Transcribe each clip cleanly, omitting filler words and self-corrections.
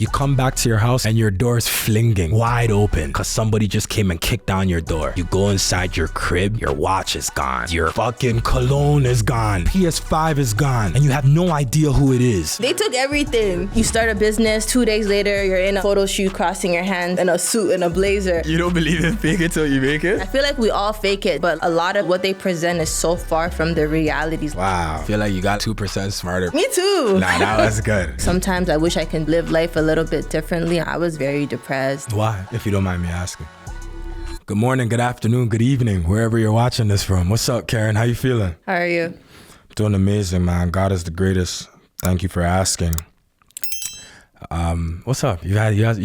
You come back to your house and your door's flinging wide open because somebody just came and kicked down your door. You go inside your crib, your watch is gone. Your fucking cologne is gone. PS5 is gone. And you have no idea who it is. They took everything. You start a business, 2 days later, you're in a photo shoot crossing your hands in a suit and a blazer. You don't believe in fake it till you make it? I feel like we all fake it, but a lot of what they present is so far from the realities. Wow. I feel like you got 2% smarter. Me too. Nah, that was good. Sometimes I wish I could live life a little bit differently. I was very depressed. Why, if you don't mind me asking? Good morning, good afternoon, good evening, wherever you're watching this from. What's up, Karen? How you feeling? How are you? Doing amazing, man. God is the greatest. Thank you for asking. What's up? You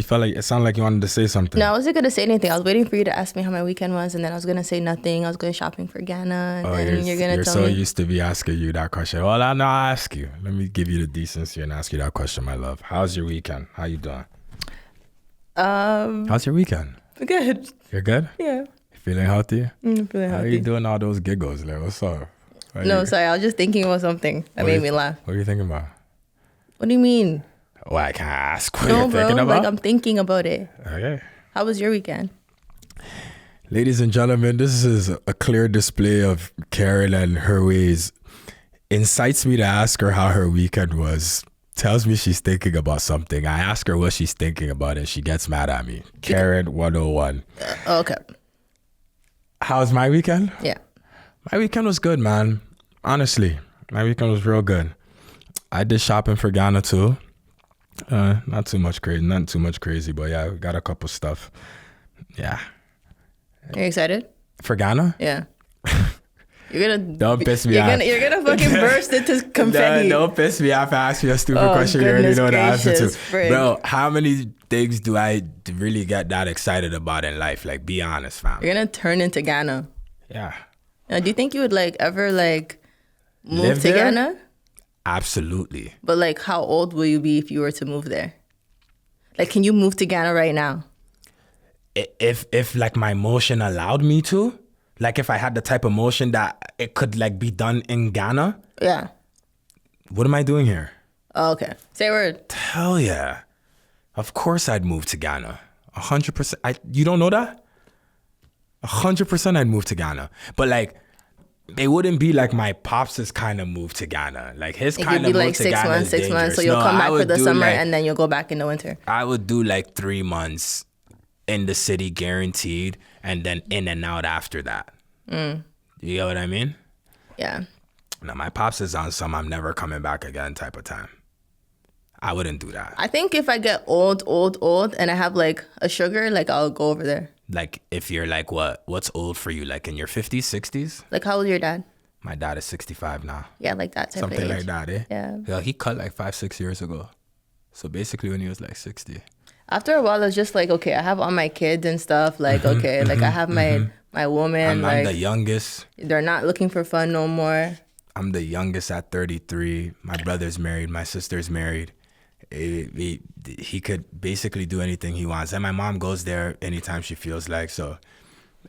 felt like it sounded like you wanted to say something. No, I wasn't gonna say anything. I was waiting for you to ask me how my weekend was, and then I was gonna say nothing. I was going shopping for Ghana, and then you're gonna tell me. You're so used to be asking you that question. Well, I'll ask you. Let me give you the decency and ask you that question, my love. How's your weekend? How you doing? How's your weekend? Good. You're good? Yeah. You feeling healthy? I'm feeling healthy. How are you doing all those giggles? Like, what's up? Sorry. I was just thinking about something that made me laugh. What are you thinking about? What do you mean? Well, I can't ask what you're thinking about. Like I'm thinking about it. Okay. How was your weekend? Ladies and gentlemen, this is a clear display of Karen and her ways. Incites me to ask her how her weekend was. Tells me she's thinking about something. I ask her what she's thinking about and she gets mad at me. Karen 101. Okay. How's my weekend? Yeah. My weekend was good, man. Honestly, my weekend was real good. I did shopping for Ghana too. Not too much crazy, but yeah, we got a couple stuff. Yeah. Are you excited? For Ghana? Yeah. Don't piss me off. You're gonna fucking burst into confetti. Don't piss me off. I ask you a stupid question. You already know the answer to. Bro, how many things do I really get that excited about in life? Like, be honest, fam. You're gonna turn into Ghana. Yeah. Now, do you think you would ever move Live to there? Ghana? Absolutely. But how old will you be if you were to move there? Can you move to Ghana right now? If my emotion allowed me to, if I had the type of motion that it could be done in Ghana. Yeah. What am I doing here? Oh, okay. Say a word. Hell yeah. Of course I'd move to Ghana. 100%. You don't know that? 100% I'd move to Ghana. But it wouldn't be my pops' kind of move to Ghana. His kind of move to Ghana is 6 months, dangerous. so you'll come back for the summer and then you'll go back in the winter. I would do 3 months in the city guaranteed and then in and out after that. You get what I mean? Yeah. Now my pops is on some I'm never coming back again type of time. I wouldn't do that. I think if I get old and I have a sugar, I'll go over there. If you're what's old for you? In your 50s, 60s? How old is your dad? My dad is 65 now. Yeah, that type Something of age. like that, eh? Yeah. He cut 5-6 years ago. So basically when he was 60. After a while, it's just okay, I have all my kids and stuff. I have my woman. I'm the youngest. They're not looking for fun no more. I'm the youngest at 33. My brother's married. My sister's married. He could basically do anything he wants. And my mom goes there anytime she feels like. So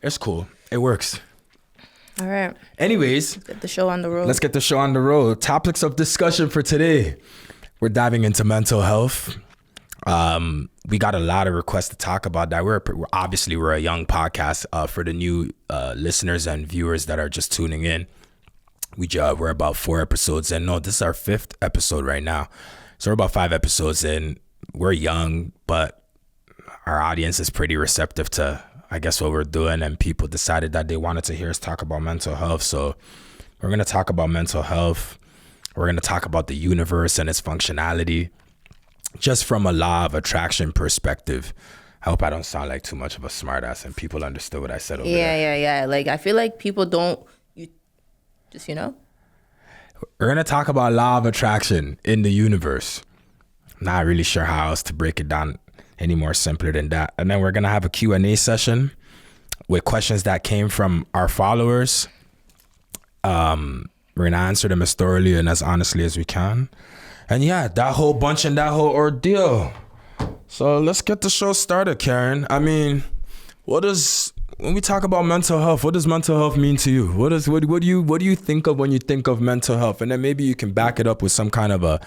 it's cool. It works. All right. Anyways. Let's get the show on the road. Let's get the show on the road. Topics of discussion for today. We're diving into mental health. We got a lot of requests to talk about that. We're a young podcast. For the new listeners and viewers that are just tuning in, we're about 4 episodes in. No, this is our 5th episode right now. So we're about 5 episodes in. We're young, but our audience is pretty receptive to, I guess, what we're doing. And people decided that they wanted to hear us talk about mental health. So we're going to talk about mental health. We're going to talk about the universe and its functionality, just from a law of attraction perspective. I hope I don't sound like too much of a smartass and people understood what I said over there. Yeah. I feel like people don't, We're going to talk about law of attraction in the universe. Not really sure how else to break it down any more simpler than that. And then we're going to have a Q&A session with questions that came from our followers. We're going to answer them as thoroughly and as honestly as we can. And yeah, that whole bunch and that whole ordeal. So let's get the show started, Karen. I mean, what does when we talk about mental health, what does mental health mean to you? What do you think of when you think of mental health? And then maybe you can back it up with some kind of a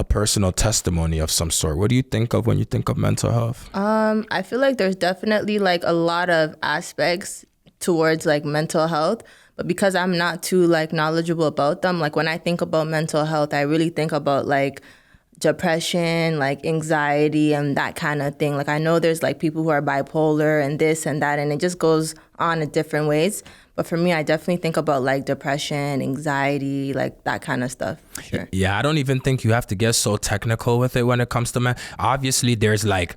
personal testimony of some sort. What do you think of when you think of mental health? I feel like there's definitely like a lot of aspects towards like mental health, but because I'm not too like knowledgeable about them, like when I think about mental health, I really think about like depression, like anxiety and that kind of thing. Like I know there's like people who are bipolar and this and that, and it just goes on in different ways. But for me, I definitely think about like depression, anxiety, like that kind of stuff. For sure. Yeah, I don't even think you have to get so technical with it when it comes to obviously there's like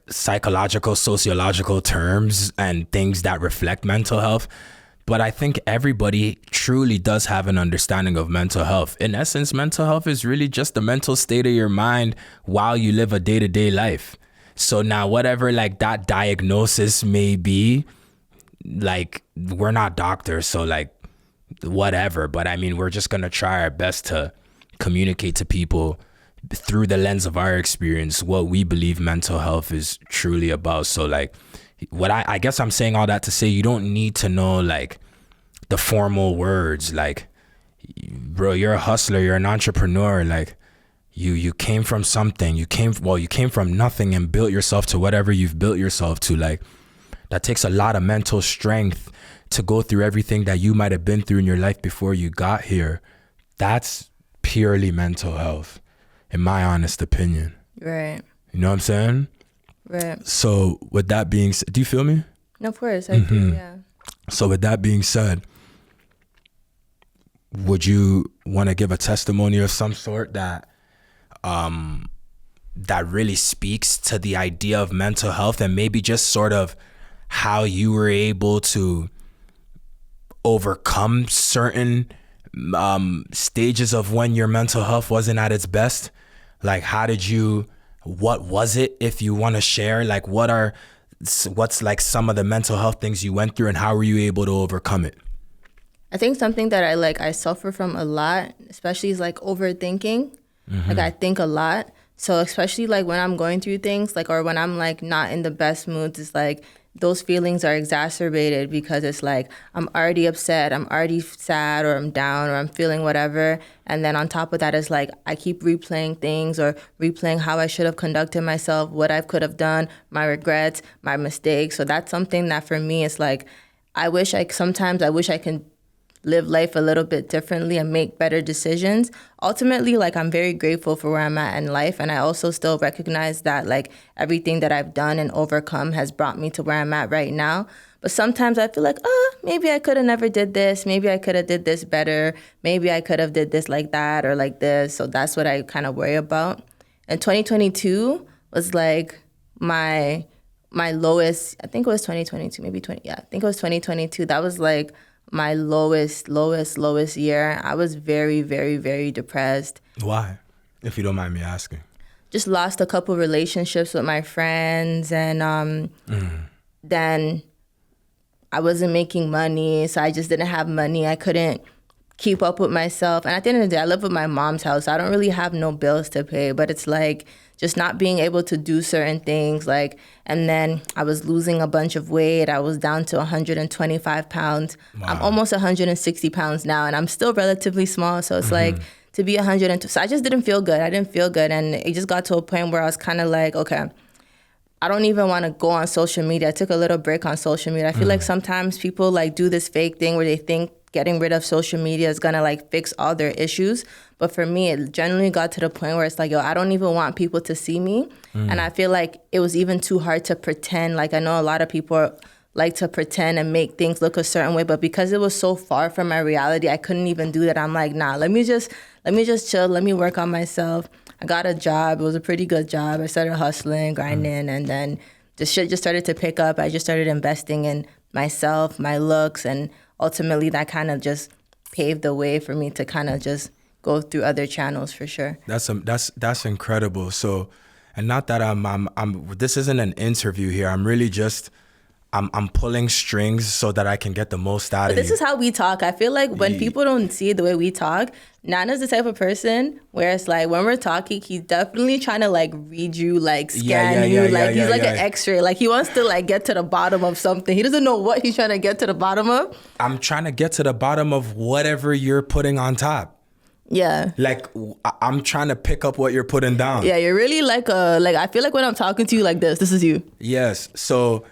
psychological, sociological terms and things that reflect mental health. But I think everybody truly does have an understanding of mental health. In essence, mental health is really just the mental state of your mind while you live a day-to-day life. So now whatever like that diagnosis may be, like we're not doctors, so like whatever. But I mean, we're just going to try our best to communicate to people through the lens of our experience what we believe mental health is truly about. So like, what I guess I'm saying all that to say, you don't need to know like the formal words. Like, bro, you're a hustler, you're an entrepreneur. Like you came from something. You came from nothing and built yourself to whatever you've built yourself to. Like that takes a lot of mental strength to go through everything that you might have been through in your life before you got here. That's purely mental health, in my honest opinion. Right. You know what I'm saying? Right. So with that being said, do you feel me? No, of course, I do, yeah. So with that being said, would you want to give a testimony of some sort that that really speaks to the idea of mental health and maybe just sort of how you were able to overcome certain stages of when your mental health wasn't at its best? Like what was it, if you want to share? Like what's like some of the mental health things you went through and how were you able to overcome it? I think something that I suffer from a lot, especially is like overthinking. Like I think a lot. So especially like when I'm going through things like, or when I'm like not in the best moods, it's like those feelings are exacerbated because it's like I'm already upset, I'm already sad, or I'm down, or I'm feeling whatever. And then on top of that is like I keep replaying things or replaying how I should have conducted myself, what I could have done, my regrets, my mistakes. So that's something that for me is like sometimes I wish I can live life a little bit differently and make better decisions. Ultimately, like I'm very grateful for where I'm at in life. And I also still recognize that like everything that I've done and overcome has brought me to where I'm at right now. But sometimes I feel like, maybe I could have never did this. Maybe I could have did this better. Maybe I could have did this like that or like this. So that's what I kind of worry about. And 2022 was like my lowest, I think it was 2022, maybe 20, yeah, I think it was 2022. That was like my lowest year. I was very, very, very depressed. Why? If you don't mind me asking. Just lost a couple relationships with my friends, and then I wasn't making money, so I just didn't have money. I couldn't keep up with myself. And at the end of the day, I live with my mom's house. So I don't really have no bills to pay, but it's like just not being able to do certain things. Like, and then I was losing a bunch of weight. I was down to 125 pounds. Wow. I'm almost 160 pounds now, and I'm still relatively small. So it's like to be 102. So I just didn't feel good. I didn't feel good. And it just got to a point where I was kind of like, okay, I don't even want to go on social media. I took a little break on social media. I feel like sometimes people like do this fake thing where they think getting rid of social media is gonna like fix all their issues. But for me, it generally got to the point where it's like, yo, I don't even want people to see me. And I feel like it was even too hard to pretend. Like I know a lot of people like to pretend and make things look a certain way, but because it was so far from my reality, I couldn't even do that. I'm like, nah, let me just chill. Let me work on myself. I got a job. It was a pretty good job. I started hustling, grinding, and then the shit just started to pick up. I just started investing in myself, my looks, and ultimately that kind of just paved the way for me to kind of just go through other channels for sure. That's incredible. So, and not that I'm this isn't an interview here. I'm really just I'm pulling strings so that I can get the most out of This you. is how we talk. I feel like when people don't see the way we talk, Nana's the type of person where it's like when we're talking, he's definitely trying to like read you, like scan you. Like he's like an X-ray. Like he wants to like get to the bottom of something. He doesn't know what he's trying to get to the bottom of. I'm trying to get to the bottom of whatever you're putting on top. Yeah. Like I'm trying to pick up what you're putting down. Yeah, you're really like I feel like when I'm talking to you like this is you. Yes. So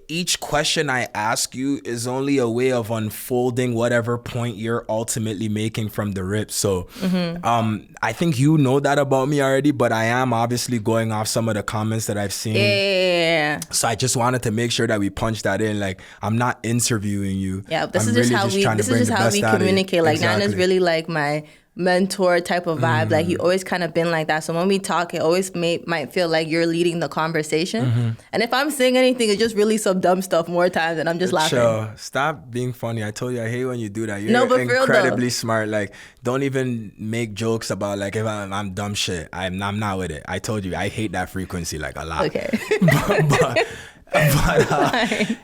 each question I ask you is only a way of unfolding whatever point you're ultimately making from the rip. So I think you know that about me already, but I am obviously going off some of the comments that I've seen. Yeah. So I just wanted to make sure that we punch that in. Like, I'm not interviewing you. Yeah, this is just how we communicate. Like, Nana's really like my mentor type of vibe. Like, he always kind of been like that. So when we talk, it always might feel like you're leading the conversation. And if I'm saying anything, it's just really some dumb stuff more times, and I'm just laughing. Sure. Stop being funny. I told you I hate when you do that. You're incredibly smart. Like, don't even make jokes about like if I'm dumb shit. I'm not with it. I told you I hate that frequency like a lot. Okay. but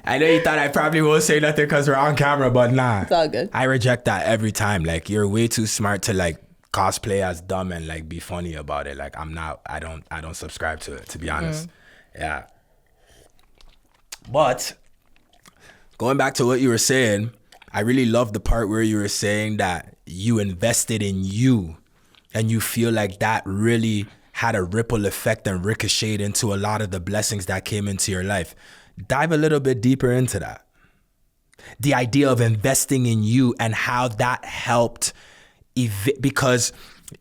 I know you thought I probably won't say nothing because we're on camera, but nah. It's all good. I reject that every time. Like, you're way too smart to like cosplay as dumb and like be funny about it. Like, I don't subscribe to it, to be honest. Yeah. But going back to what you were saying, I really love the part where you were saying that you invested in you and you feel like that really had a ripple effect and ricocheted into a lot of the blessings that came into your life. Dive a little bit deeper into that. The idea of investing in you and how that helped, because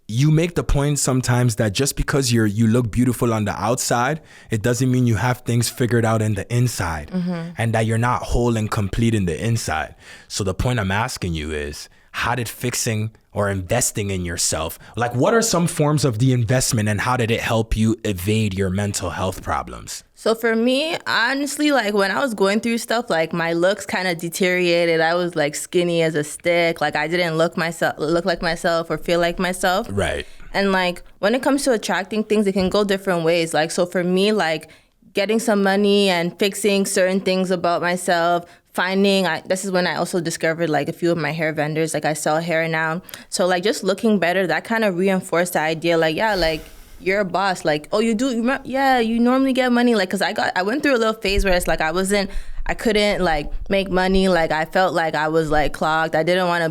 you make the point sometimes that just because you look beautiful on the outside, it doesn't mean you have things figured out in the inside, and that you're not whole and complete in the inside. So the point I'm asking you is, how did fixing or investing in yourself, like what are some forms of the investment and how did it help you evade your mental health problems? So for me, honestly, like when I was going through stuff, like my looks kind of deteriorated. I was like skinny as a stick. Like I didn't look like myself or feel like myself. Right. And like when it comes to attracting things, it can go different ways. Like, so for me, like getting some money and fixing certain things about myself, this is when I also discovered like a few of my hair vendors. Like I sell hair now. So like just looking better, that kind of reinforced the idea like, yeah, like you're a boss. Like, oh, you do? Yeah, you normally get money. Like, cause I went through a little phase where it's like I couldn't like make money. Like I felt like I was like clogged. I didn't want to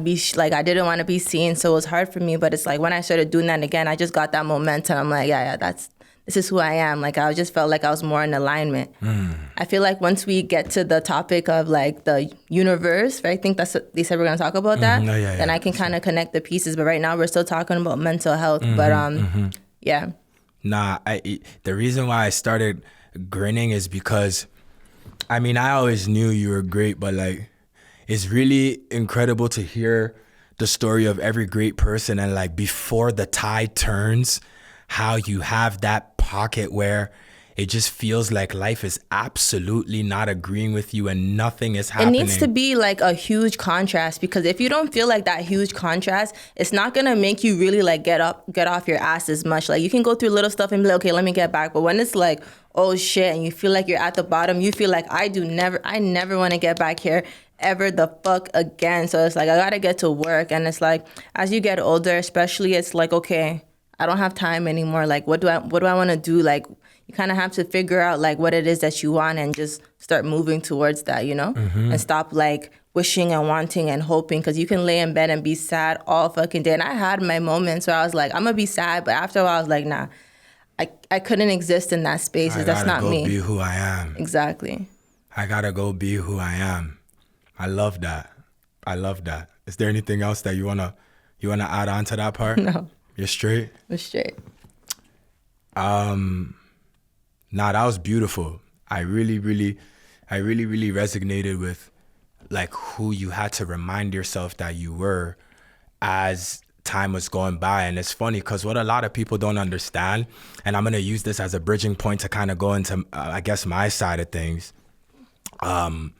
be seen. So it was hard for me. But it's like when I started doing that again, I just got that momentum. I'm like, yeah, this is who I am. Like I just felt like I was more in alignment. I feel like once we get to the topic of like the universe, right? I think that's what they said we're gonna talk about that. Then I can kind of connect the pieces. But right now we're still talking about mental health. Yeah. Nah, the reason why I started grinning is because, I mean, I always knew you were great, but like, it's really incredible to hear the story of every great person and like before the tide turns, how you have that pocket where it just feels like life is absolutely not agreeing with you and nothing is happening. It needs to be like a huge contrast, because if you don't feel like that huge contrast, it's not gonna make you really like get off your ass as much. Like you can go through little stuff and be like, okay, let me get back. But when it's like, oh shit, and you feel like you're at the bottom, you feel like I never want to get back here ever the fuck again. So it's like I gotta get to work. And it's like as you get older, especially, it's like, okay, I don't have time anymore. Like what do I want to do? Like you kind of have to figure out like what it is that you want and just start moving towards that, you know? And stop like wishing and wanting and hoping, because you can lay in bed and be sad all fucking day. And I had my moments where I was like, I'm gonna be sad, but after a while I was like, nah, I couldn't exist in that space. That's not me. I gotta go be who I am. Exactly. I gotta go be who I am. I love that. Is there anything else that you wanna add on to that part? No. You're straight? I'm straight. Nah, that was beautiful. I really resonated with like who you had to remind yourself that you were as time was going by. And it's funny because what a lot of people don't understand, and I'm going to use this as a bridging point to kind of go into, I guess, my side of things. One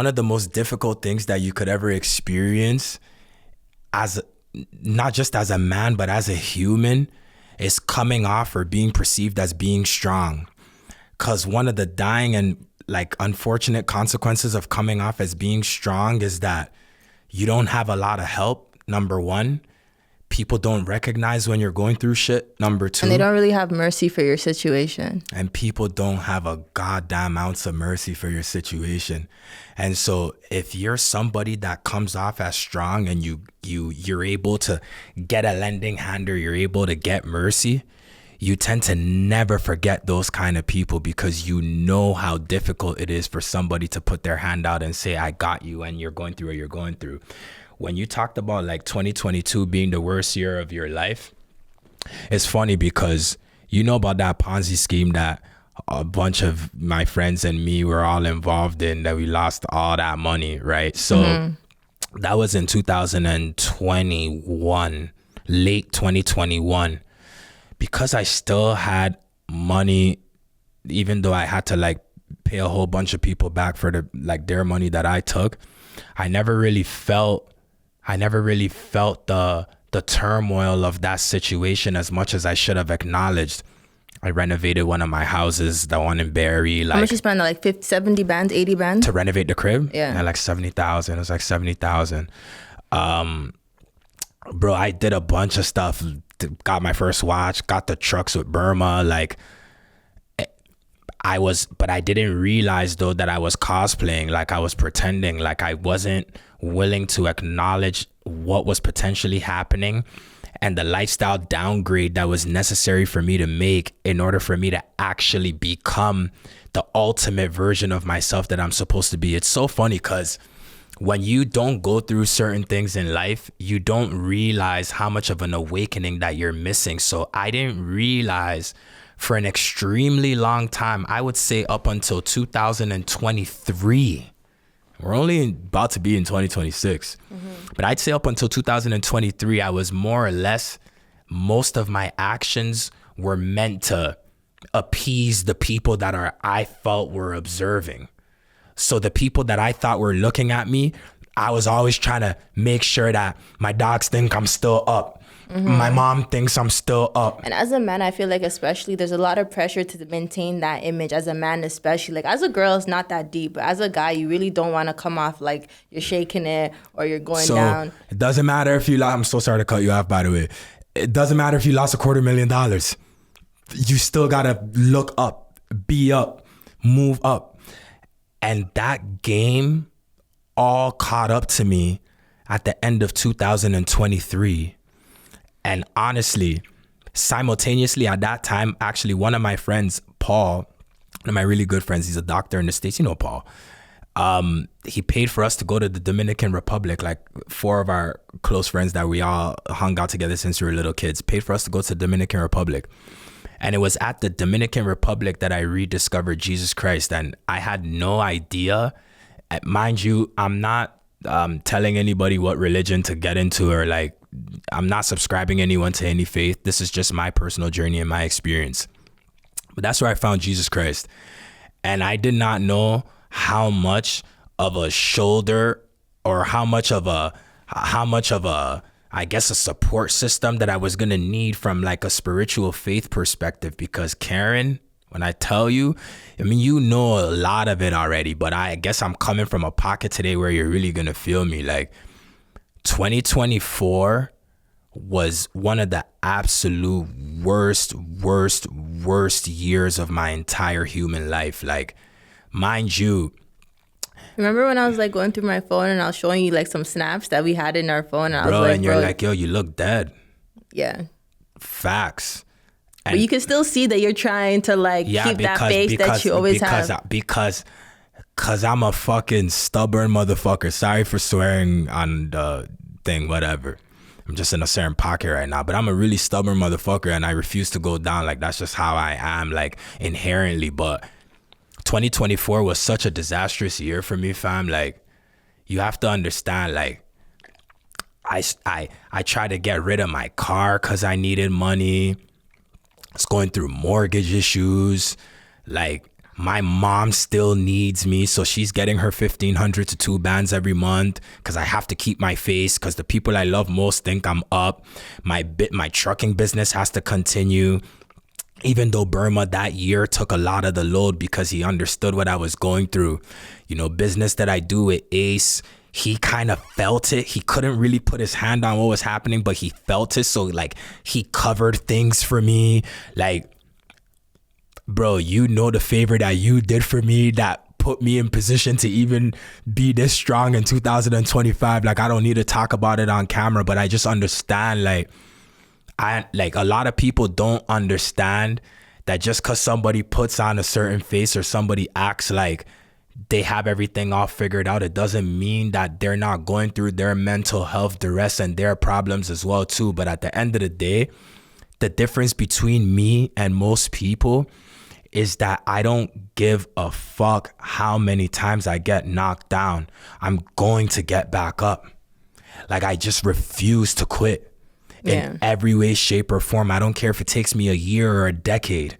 of the most difficult things that you could ever experience as not just as a man, but as a human, is coming off or being perceived as being strong. Because one of the dying and like unfortunate consequences of coming off as being strong is that you don't have a lot of help. Number one, people don't recognize when you're going through shit. Number two, and they don't really have mercy for your situation. And people don't have a goddamn ounce of mercy for your situation. And so if you're somebody that comes off as strong and you're able to get a lending hand or you're able to get mercy, you tend to never forget those kind of people because you know how difficult it is for somebody to put their hand out and say, I got you, and you're going through what you're going through. When you talked about like 2022 being the worst year of your life, it's funny because you know about that Ponzi scheme that a bunch of my friends and me were all involved in, that we lost all that money, right? So that was in 2021, late 2021. Because I still had money, even though I had to like pay a whole bunch of people back for their money that I took, I never really felt the turmoil of that situation as much as I should have acknowledged. I renovated one of my houses, the one in Barrie. Like, how much you spend? Like 50, 70 bands, 80 bands? To renovate the crib? Yeah. And like 70,000. It was like 70,000. Bro, I did a bunch of stuff. Got my first watch, got the trucks with Burma. Like, but I didn't realize though that I was cosplaying, like I was pretending, like I wasn't willing to acknowledge what was potentially happening and the lifestyle downgrade that was necessary for me to make in order for me to actually become the ultimate version of myself that I'm supposed to be. It's so funny because when you don't go through certain things in life, you don't realize how much of an awakening that you're missing. So I didn't realize for an extremely long time, I would say up until 2023, we're only about to be in 2026, but I'd say up until 2023, I was more or less, most of my actions were meant to appease the people that I felt were observing. So the people that I thought were looking at me, I was always trying to make sure that my dogs think I'm still up. My mom thinks I'm still up. And as a man, I feel like especially there's a lot of pressure to maintain that image as a man, especially. Like as a girl, it's not that deep. But as a guy, you really don't want to come off like you're shaking it or you're going down. It doesn't matter if you I'm so sorry to cut you off, by the way. It doesn't matter if you lost $250,000. You still got to look up, be up, move up. And that game all caught up to me at the end of 2023. And honestly, simultaneously at that time, actually one of my friends, Paul, one of my really good friends, he's a doctor in the States, you know Paul. He paid for us to go to the Dominican Republic, like 4 of our close friends that we all hung out together since we were little kids, paid for us to go to the Dominican Republic. And it was at the Dominican Republic that I rediscovered Jesus Christ. And I had no idea. Mind you, I'm not telling anybody what religion to get into, or like, I'm not subscribing anyone to any faith. This is just my personal journey and my experience. But that's where I found Jesus Christ. And I did not know how much of a shoulder or how much of a I guess a support system that I was going to need from like a spiritual faith perspective. Because Karen, when I tell you, I mean, you know a lot of it already, but I guess I'm coming from a pocket today where you're really going to feel me. Like 2024 was one of the absolute worst years of my entire human life. Like, mind you, remember when I was like going through my phone and I was showing you like some snaps that we had in our phone, and I was bro, like, and you're like, yo, you look dead. Yeah. Facts. And but you can still see that you're trying to like keep that face that you always have. Because I'm a fucking stubborn motherfucker. Sorry for swearing on the thing, whatever. I'm just in a certain pocket right now, but I'm a really stubborn motherfucker and I refuse to go down. Like, that's just how I am, like, inherently. But 2024 was such a disastrous year for me, fam. Like, you have to understand, like, I tried to get rid of my car because I needed money. I was going through mortgage issues. Like, my mom still needs me, so she's getting her 1,500 to 2 bands every month because I have to keep my face because the people I love most think I'm up. My trucking business has to continue. even though Burma that year took a lot of the load because he understood what I was going through. You know, business that I do with Ace, he kind of felt it. He couldn't really put his hand on what was happening, but he felt it. So like he covered things for me. Like, bro, you know the favor that you did for me that put me in position to even be this strong in 2025. Like, I don't need to talk about it on camera, but I just understand, like a lot of people don't understand that just because somebody puts on a certain face or somebody acts like they have everything all figured out, it doesn't mean that they're not going through their mental health duress and their problems as well too. But at the end of the day, the difference between me and most people is that I don't give a fuck how many times I get knocked down. I'm going to get back up. Like, I just refuse to quit in every way, shape, or form. I don't care if it takes me a year or a decade.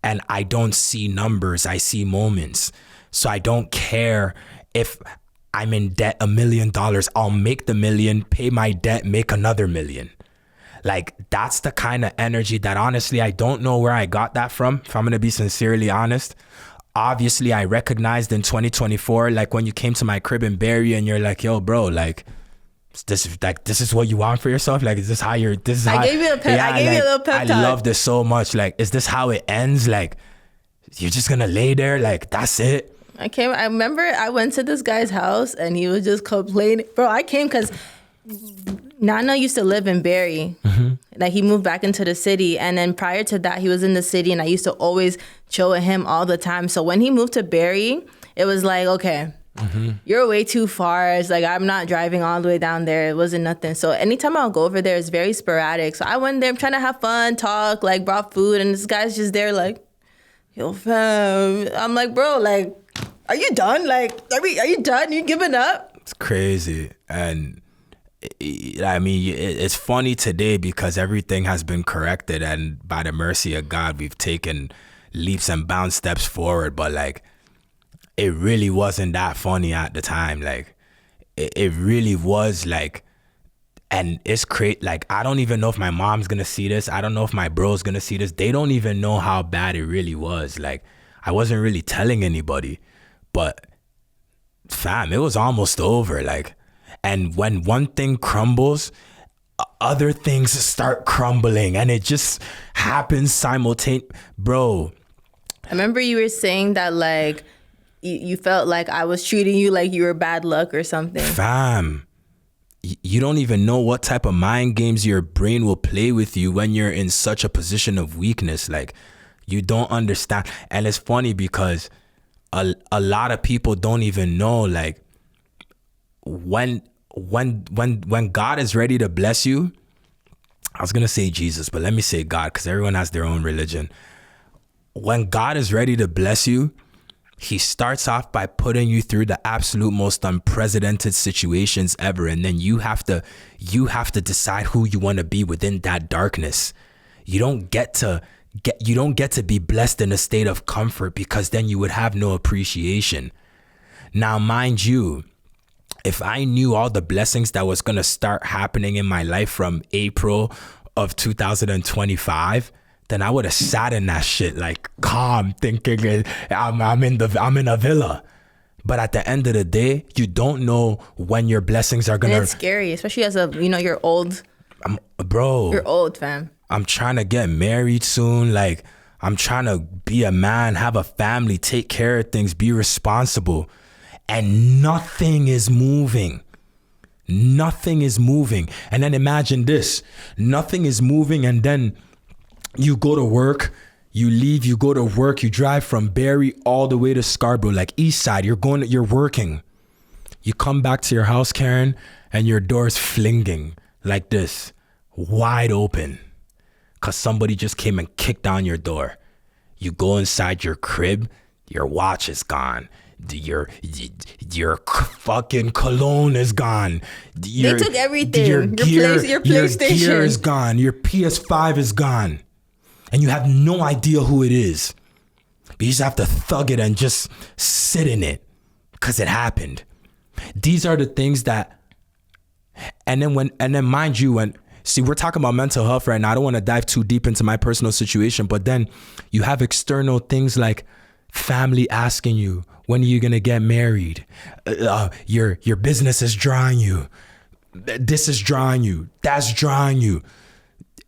And I don't see numbers, I see moments. So I don't care if I'm in debt $1 million. I'll make the million, pay my debt, make another million. Like, that's the kind of energy that honestly, I don't know where I got that from, if I'm going to be sincerely honest. Obviously, I recognized in 2024, like when you came to my crib in Barrie and you're like, yo, bro, like, this is what you want for yourself? Like, is this how you're, this is how, I gave you a pep, I gave you a little pep talk. I love this so much. Like, is this how it ends? Like, you're just going to lay there? Like, that's it? I remember I went to this guy's house and he was just complaining. Bro, I came because Nana used to live in Barrie. Like, he moved back into the city, and then prior to that he was in the city, and I used to always chill with him all the time. So when he moved to Barrie, it was like, okay, you're way too far. It's like, I'm not driving all the way down there. It wasn't nothing. So anytime I'll go over there, it's very sporadic. So I went there, I'm trying to have fun, talk, like, brought food, and this guy's just there like, yo, fam. I'm like, bro, like, are you done? Like, are you done? You giving up? It's crazy. And I mean, it's funny today because everything has been corrected, and by the mercy of God, we've taken leaps and bounds steps forward. But like, it really wasn't that funny at the time. Like, it really was like, and it's crazy. Like, I don't even know if my mom's gonna see this. I don't know if my bro's gonna see this. They don't even know how bad it really was. Like, I wasn't really telling anybody, but fam, it was almost over. Like, and when one thing crumbles, other things start crumbling, and it just happens simultaneously. Bro, I remember you were saying that, like, you felt like I was treating you like you were bad luck or something. Fam, you don't even know what type of mind games your brain will play with you when you're in such a position of weakness. Like, you don't understand. And it's funny because a lot of people don't even know, like, when God is ready to bless you, I was gonna say Jesus, but let me say God, because everyone has their own religion. When God is ready to bless you, he starts off by putting you through the absolute most unprecedented situations ever, and then you have to decide who you want to be within that darkness. You don't get to be blessed in a state of comfort, because then you would have no appreciation. Now, mind you, if I knew all the blessings that was going to start happening in my life from April of 2025, then I would have sat in that shit like calm, thinking I'm in a villa. But at the end of the day, you don't know when your blessings are gonna. And it's scary, especially as you're old. Bro, you're old, fam. I'm trying to get married soon. Like, I'm trying to be a man, have a family, take care of things, be responsible. And nothing is moving. Nothing is moving. And then imagine this. Nothing is moving, and then you go to work, you leave, you go to work, you drive from Barrie all the way to Scarborough, like east side, you're working. You come back to your house, Karen, and your door's flinging like this, wide open, because somebody just came and kicked down your door. You go inside your crib, your watch is gone. Your fucking cologne is gone. They took everything. Your PlayStation. Your gear is gone. Your PS5 is gone. And you have no idea who it is. But you just have to thug it and just sit in it, because it happened. These are the things that, and then mind you, when See, we're talking about mental health right now. I don't want to dive too deep into my personal situation, but then you have external things like family asking you, when are you going to get married? Your business is drawing you. This is drawing you. That's drawing you.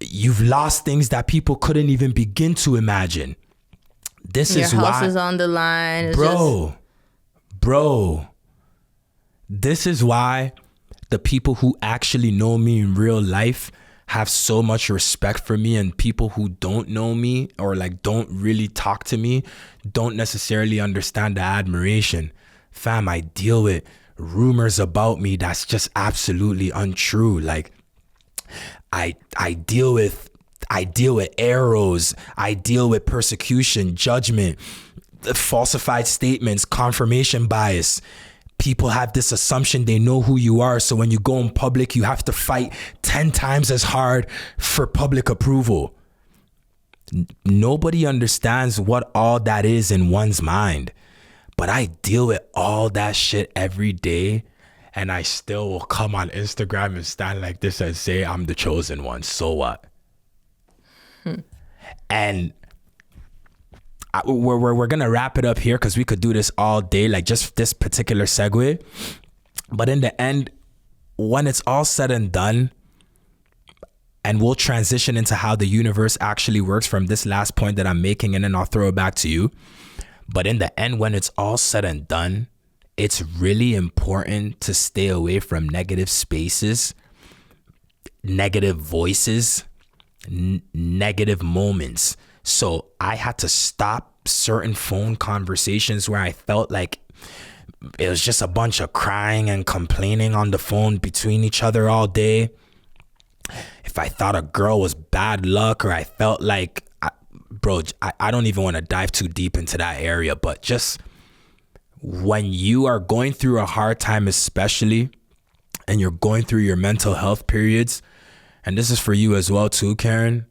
You've lost things that people couldn't even begin to imagine. This is why. Your house is on the line. It's Bro, this is why the people who actually know me in real life have so much respect for me, and people who don't know me or like don't really talk to me don't necessarily understand the admiration. Fam, I deal with rumors about me that's just absolutely untrue. Like I deal with arrows, I deal with persecution, judgment, falsified statements, confirmation bias. People have this assumption they know who you are, so when you go in public, you have to fight 10 times as hard for public approval. Nobody understands what all that is in one's mind. But I deal with all that shit every day, and I still will come on Instagram and stand like this and say I'm the chosen one. So what? And we're gonna wrap it up here because we could do this all day, like just this particular segue. But in the end, when it's all said and done, and we'll transition into how the universe actually works from this last point that I'm making, and then I'll throw it back to you. But in the end, when it's all said and done, it's really important to stay away from negative spaces, negative voices, negative moments. So I had to stop certain phone conversations where I felt like it was just a bunch of crying and complaining on the phone between each other all day. If I thought a girl was bad luck, or I felt like, I don't even want to dive too deep into that area, but just when you are going through a hard time, especially, and you're going through your mental health periods, and this is for you as well too, Karen,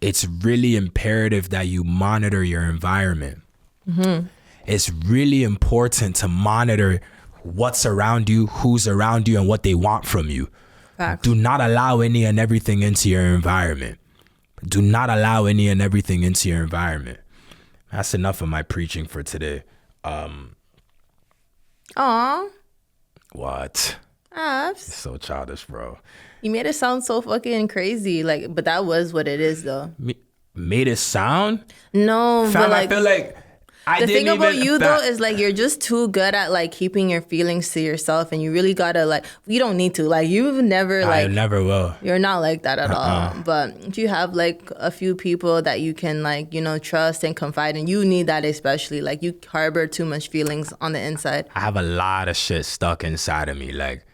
it's really imperative that you monitor your environment. Mm-hmm. It's really important to monitor what's around you, who's around you, and what they want from you. Facts. Do not allow any and everything into your environment. Do not allow any and everything into your environment. That's enough of my preaching for today. Aw. What? Abs. So childish, bro. You made it sound so fucking crazy. Like, but that was what it is, though. Made it sound? No, Fam, but like, I feel like the thing about you though is like you're just too good at like keeping your feelings to yourself, and you really gotta like, you don't need to, like, you've never like, I never will. You're not like that at all. But if you have like a few people that you can like, you know, trust and confide in, you need that, especially like you harbor too much feelings on the inside. I have a lot of shit stuck inside of me, like,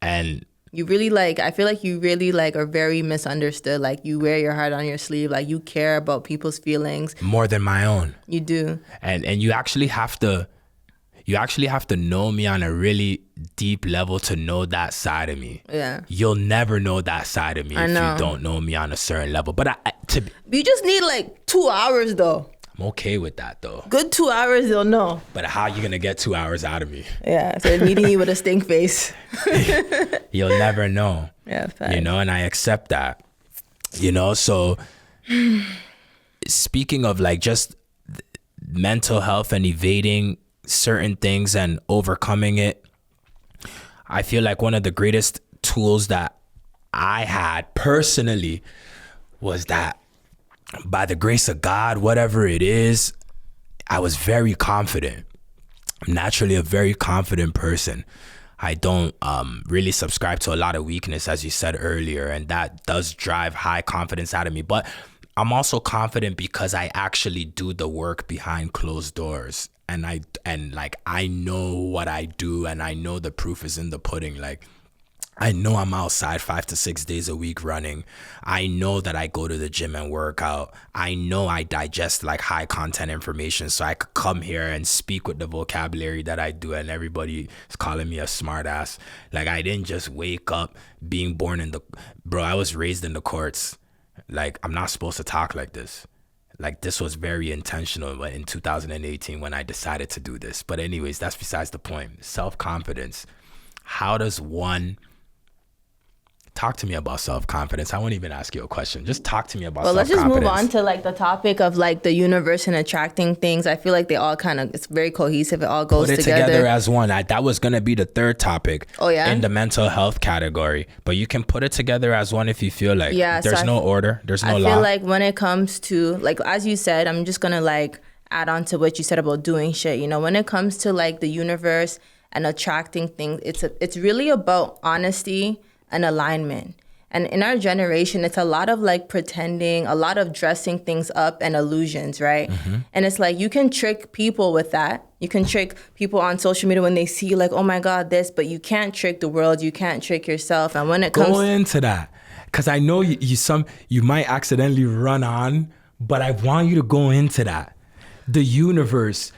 and you really like, I feel like you really like are very misunderstood. Like you wear your heart on your sleeve. Like you care about people's feelings more than my own. You do. And you actually have to know me on a really deep level to know that side of me. Yeah. You'll never know that side of me if you don't know me on a certain level. But you just need like 2 hours though. I'm okay with that though. Good 2 hours, they'll know. But how you gonna get 2 hours out of me? Yeah, so meeting you with a stink face. You'll never know. Yeah, fact. You know, and I accept that. You know, so speaking of like just mental health and evading certain things and overcoming it, I feel like one of the greatest tools that I had personally was that by the grace of God, whatever it is, I was very confident. I'm naturally a very confident person. I don't really subscribe to a lot of weakness, as you said earlier, and that does drive high confidence out of me. But I'm also confident because I actually do the work behind closed doors, and I know what I do, and I know the proof is in the pudding. Like, I know I'm outside 5 to 6 days a week running. I know that I go to the gym and work out. I know I digest like high content information so I could come here and speak with the vocabulary that I do, and everybody is calling me a smart ass. Like, I didn't just wake up being born bro, I was raised in the courts. Like, I'm not supposed to talk like this. Like, this was very intentional in 2018 when I decided to do this. But anyways, that's besides the point. Self-confidence. How does one Talk to me about self-confidence. I won't even ask you a question. Just talk to me about Well, let's self-confidence. just move on to like the topic of like the universe and attracting things. I feel like they all kind of, it's very cohesive. It all goes Put it together as one. That was going to be the third topic in the mental health category. But you can put it together as one if you feel like. There's no order. There's no law. I feel like when it comes to, like, as you said, I'm just going to like add on to what you said about doing shit. You know, when it comes to like the universe and attracting things, it's really about honesty and alignment. And in our generation, it's a lot of like pretending, a lot of dressing things up and illusions, right? Mm-hmm. And it's like you can trick people with that. You can trick people on social media when they see like, oh my God, this, but you can't trick the world. You can't trick yourself. And when it comes go into that, because I know you might accidentally run on, but I want you to go into that. The universe.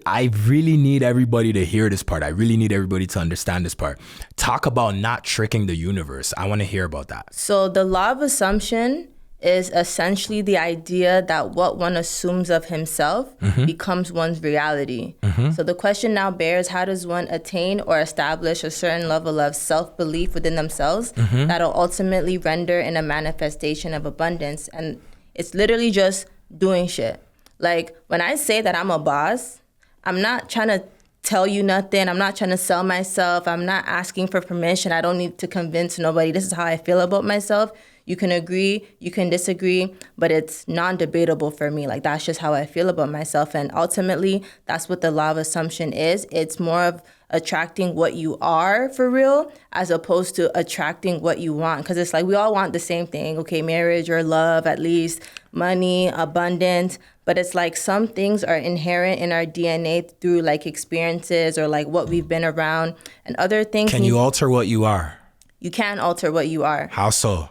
I really need everybody to hear this part. I really need everybody to understand this part. Talk about not tricking the universe. I want to hear about that. So the law of assumption is essentially the idea that what one assumes of himself becomes one's reality. So the question now bears, how does one attain or establish a certain level of self-belief within themselves that'll ultimately render in a manifestation of abundance? And it's literally just doing shit. Like, when I say that I'm a boss, I'm not trying to tell you nothing. I'm not trying to sell myself. I'm not asking for permission. I don't need to convince nobody. This is how I feel about myself. You can agree, you can disagree, but it's non-debatable for me. Like, that's just how I feel about myself. And ultimately, that's what the law of assumption is. It's more of attracting what you are for real, as opposed to attracting what you want. Because it's like, we all want the same thing. Okay, marriage or love, at least, money, abundance. But it's like some things are inherent in our DNA through like experiences or like what we've been around, and other things. Can you alter what you are? You can alter what you are. How so?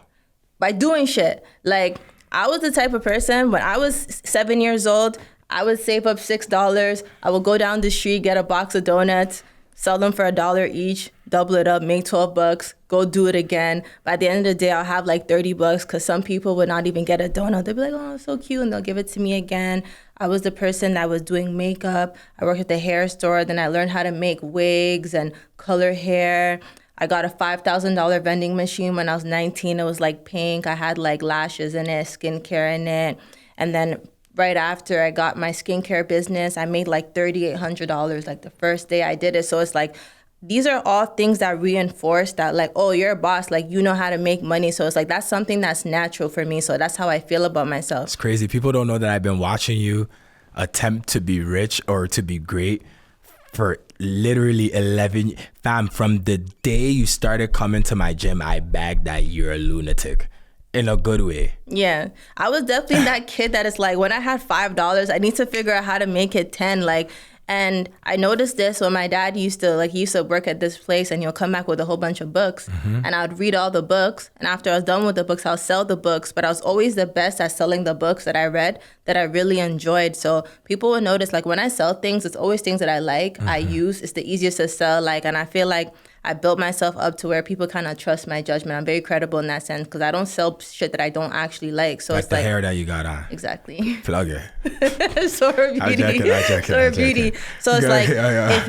By doing shit. Like, I was the type of person, when I was 7 years old, I would save up $6. I would go down the street, get a box of donuts, sell them for $1 each, double it up, make $12, go do it again. By the end of the day, I'll have like $30 because some people would not even get a donut. They'll be like, oh, it's so cute, and they'll give it to me again. I was the person that was doing makeup. I worked at the hair store. Then I learned how to make wigs and color hair. I got a $5,000 vending machine when I was 19. It was like pink. I had like lashes in it, skincare in it. And then right after I got my skincare business, I made like $3,800 like the first day I did it. So it's like, these are all things that reinforce that, like, oh, you're a boss, like, you know how to make money. So it's like, that's something that's natural for me. So that's how I feel about myself. It's crazy. People don't know that I've been watching you attempt to be rich or to be great for literally 11. Fam, from the day you started coming to my gym, I bagged that you're a lunatic. In a good way. Yeah. I was definitely that kid that is like, when I had $5, I need to figure out how to make it 10. Like, and I noticed this when my dad he used to work at this place, and he'll come back with a whole bunch of books, and I would read all the books. And after I was done with the books, I'll sell the books. But I was always the best at selling the books that I read that I really enjoyed. So people would notice, like, when I sell things, it's always things that I like, I use. It's the easiest to sell. Like, and I feel like I built myself up to where people kind of trust my judgment. I'm very credible in that sense because I don't sell shit that I don't actually like. So like it's the hair that you got on. Exactly. Plug it. Sora Beauty. Sora Beauty. So it's like, if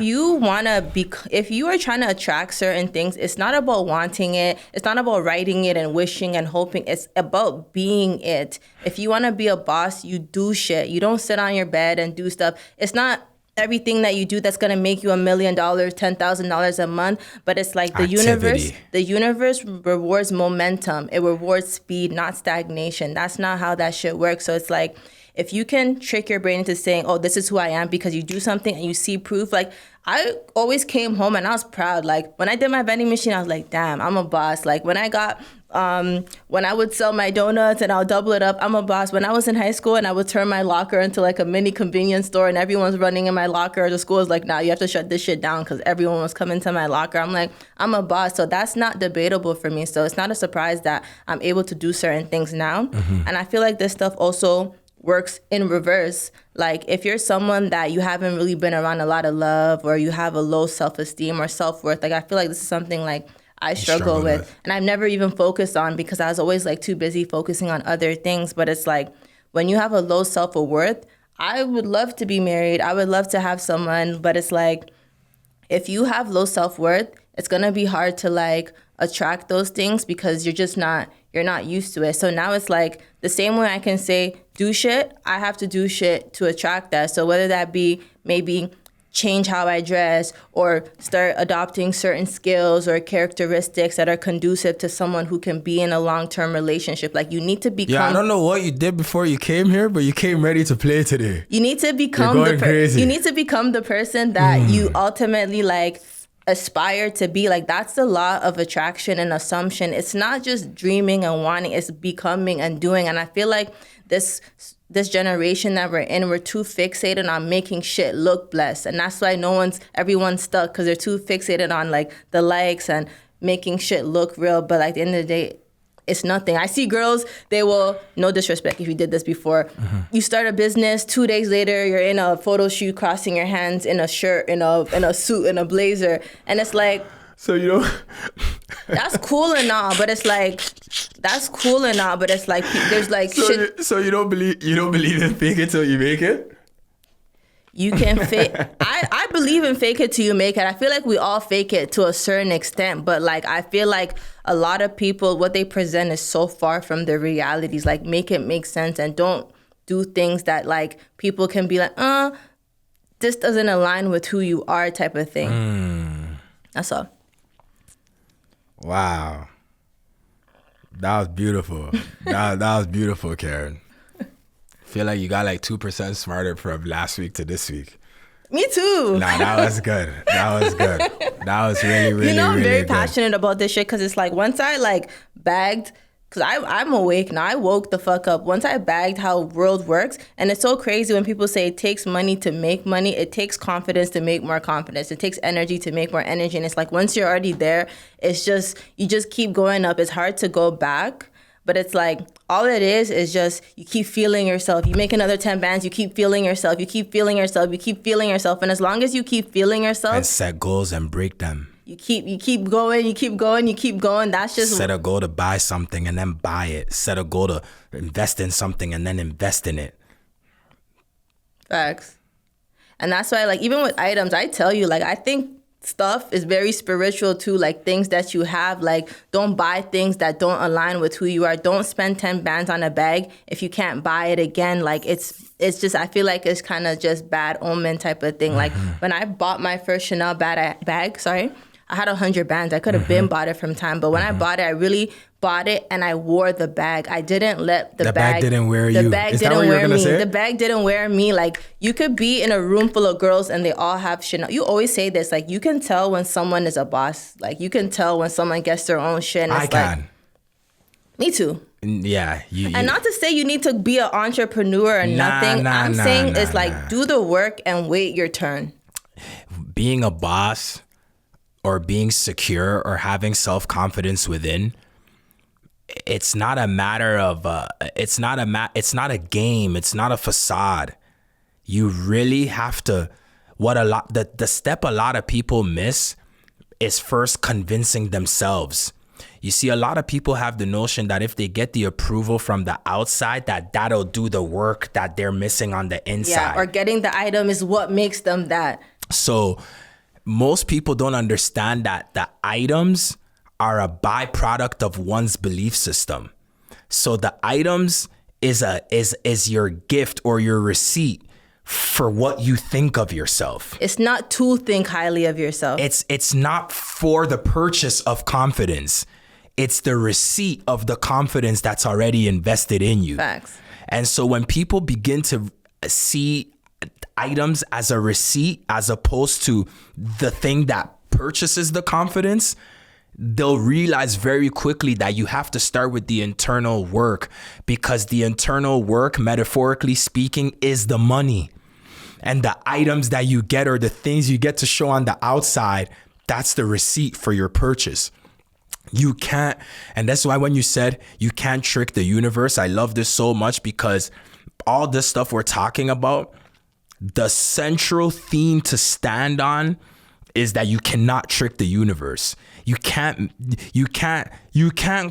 you are trying to attract certain things, it's not about wanting it. It's not about writing it and wishing and hoping. It's about being it. If you want to be a boss, you do shit. You don't sit on your bed and do stuff. It's not everything that you do that's going to make you $1 million, $10,000 a month, but it's like the universe rewards momentum. It rewards speed, not stagnation. That's not how that shit works. So it's like, if you can trick your brain into saying, oh, this is who I am because you do something and you see proof. Like, I always came home and I was proud. Like, when I did my vending machine, I was like, damn, I'm a boss. Like, when I would sell my donuts and I'll double it up, I'm a boss. When I was in high school and I would turn my locker into like a mini convenience store and everyone's running in my locker, the school is like, nah, you have to shut this shit down because everyone was coming to my locker. I'm like, I'm a boss. So that's not debatable for me. So it's not a surprise that I'm able to do certain things now. And I feel like this stuff also works in reverse. Like, if you're someone that you haven't really been around a lot of love, or you have a low self-esteem or self-worth, like, I feel like this is something like I struggle with. And I've never even focused on because I was always like too busy focusing on other things. But it's like, when you have a low self-worth, I would love to be married. I would love to have someone. But it's like, if you have low self-worth, it's going to be hard to like attract those things because you're not used to it. So now it's like the same way I can say do shit, I have to do shit to attract that. So whether that be maybe change how I dress or start adopting certain skills or characteristics that are conducive to someone who can be in a long-term relationship. Like you need to become... Yeah, I don't know what you did before you came here, but you came ready to play today. You need to become you need to become the person that you ultimately like aspire to be. Like that's the law of attraction and assumption. It's not just dreaming and wanting, it's becoming and doing. And I feel like this generation that we're in, we're too fixated on making shit look blessed. And that's why everyone's stuck, because they're too fixated on like the likes and making shit look real. But like, at the end of the day, it's nothing. I see girls, they will, no disrespect if you did this before, you start a business, 2 days later, you're in a photo shoot, crossing your hands in a shirt, in a suit, in a blazer. And it's like, so you know, that's cool and all, but it's like, there's like shit. So you don't believe in fake it till you make it? You can fake. I believe in fake it till you make it. I feel like we all fake it to a certain extent, but like I feel like a lot of people, what they present is so far from their realities. Like make it make sense and don't do things that like people can be like, this doesn't align with who you are type of thing. That's all. Wow. That was beautiful. that was beautiful, Karen. Feel like you got like 2% smarter from last week to this week. Me too. Nah, that was good. That was really, really, you know, I'm really very good. passionate about this shit because it's like once I like bagged, because I'm awake now. I woke the fuck up. Once I bagged how world works, and it's so crazy when people say it takes money to make money. It takes confidence to make more confidence. It takes energy to make more energy. And it's like once you're already there, it's just, you just keep going up. It's hard to go back. But it's like, all it is just, you keep feeling yourself. You make another 10 bands, you keep feeling yourself. You keep feeling yourself. You keep feeling yourself. And as long as you keep feeling yourself. And set goals and break them. You keep going, you keep going, you keep going. That's just. Set a goal to buy something and then buy it. Set a goal to invest in something and then invest in it. Facts. And that's why, like, even with items, I tell you, like, I think stuff is very spiritual too, like things that you have. Like, don't buy things that don't align with who you are. Don't spend 10 bands on a bag if you can't buy it again. Like, it's just, I feel like it's kind of just bad omen type of thing. Like, when I bought my first Chanel bag, I had 100 bands. I could have been bought it from time, but when I bought it, I really bought it and I wore the bag. I didn't let the bag didn't wear you. The bag Is that didn't what you were wear gonna me. say? The bag didn't wear me. Like, you could be in a room full of girls and they all have Chanel. You always say this, like, you can tell when someone is a boss. Like, you can tell when someone gets their own shit. And I can. Like, me too. Yeah. And not to say you need to be an entrepreneur or nothing. I'm saying it's like, do the work and wait your turn. Being a boss or being secure or having self-confidence within, it's not a matter of, it's not a game. It's not a facade. You really have to, the step a lot of people miss is first convincing themselves. You see, a lot of people have the notion that if they get the approval from the outside, that'll do the work that they're missing on the inside. Yeah, or getting the item is what makes them that. So most people don't understand that the items are a byproduct of one's belief system. So the items is your gift or your receipt for what you think of yourself. It's not to think highly of yourself. It's not for the purchase of confidence. It's the receipt of the confidence that's already invested in you. Facts. And so when people begin to see items as a receipt as opposed to the thing that purchases the confidence, they'll realize very quickly that you have to start with the internal work, because the internal work, metaphorically speaking, is the money. And the items that you get or the things you get to show on the outside, that's the receipt for your purchase. You can't, and that's why when you said you can't trick the universe, I love this so much, because all this stuff we're talking about, the central theme to stand on is that you cannot trick the universe. You can't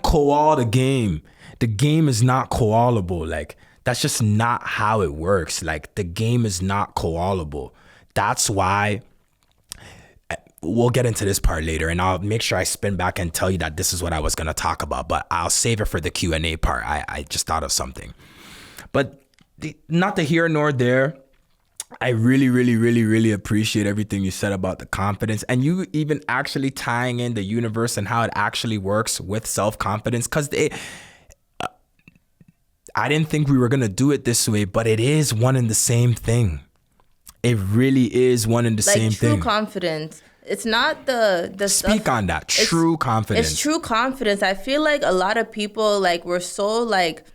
koala the game. The game is not koalable. Like, that's just not how it works. Like, the game is not koalable. That's why we'll get into this part later, and I'll make sure I spin back and tell you that this is what I was going to talk about, but I'll save it for the Q&A part. I just thought of something. But not the here nor there. I really, really, really, really appreciate everything you said about the confidence, and you even actually tying in the universe and how it actually works with self-confidence, because I didn't think we were going to do it this way, but it is one and the same thing. It really is one and the same thing. Like true confidence. It's not the Speak stuff, on that. True confidence. It's true confidence. I feel like a lot of people, like, we're so like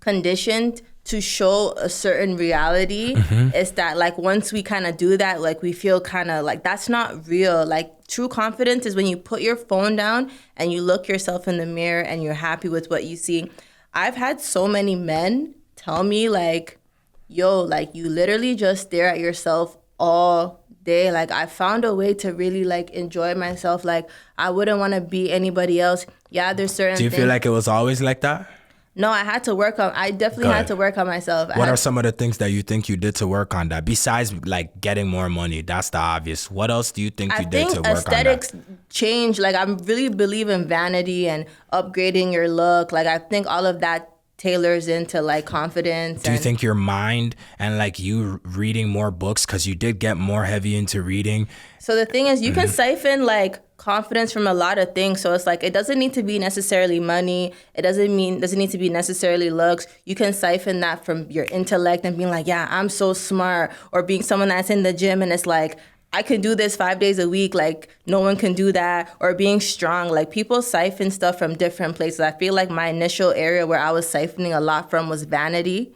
conditioned to show a certain reality. It's that like once we kind of do that, like we feel kind of like that's not real. Like true confidence is when you put your phone down and you look yourself in the mirror and you're happy with what you see. I've had so many men tell me like, yo, like you literally just stare at yourself all day. Like I found a way to really like enjoy myself. Like I wouldn't want to be anybody else. Yeah, there's certain Do you things. feel like it was always like that? No, I definitely had to work on myself. What are some of the things that you think you did to work on that? Besides like getting more money, that's the obvious. What else do you think you did to work on that? Aesthetics change. Like I really believe in vanity and upgrading your look. Like I think all of that tailors into like confidence. Do you think your mind and like you reading more books, because you did get more heavy into reading? So the thing is, you can siphon like confidence from a lot of things. So it's like, it doesn't need to be necessarily money. It doesn't need to be necessarily looks. You can siphon that from your intellect and being like, yeah, I'm so smart, or being someone that's in the gym and it's like, I can do this 5 days a week. Like no one can do that. Or being strong. Like people siphon stuff from different places. I feel like my initial area where I was siphoning a lot from was vanity.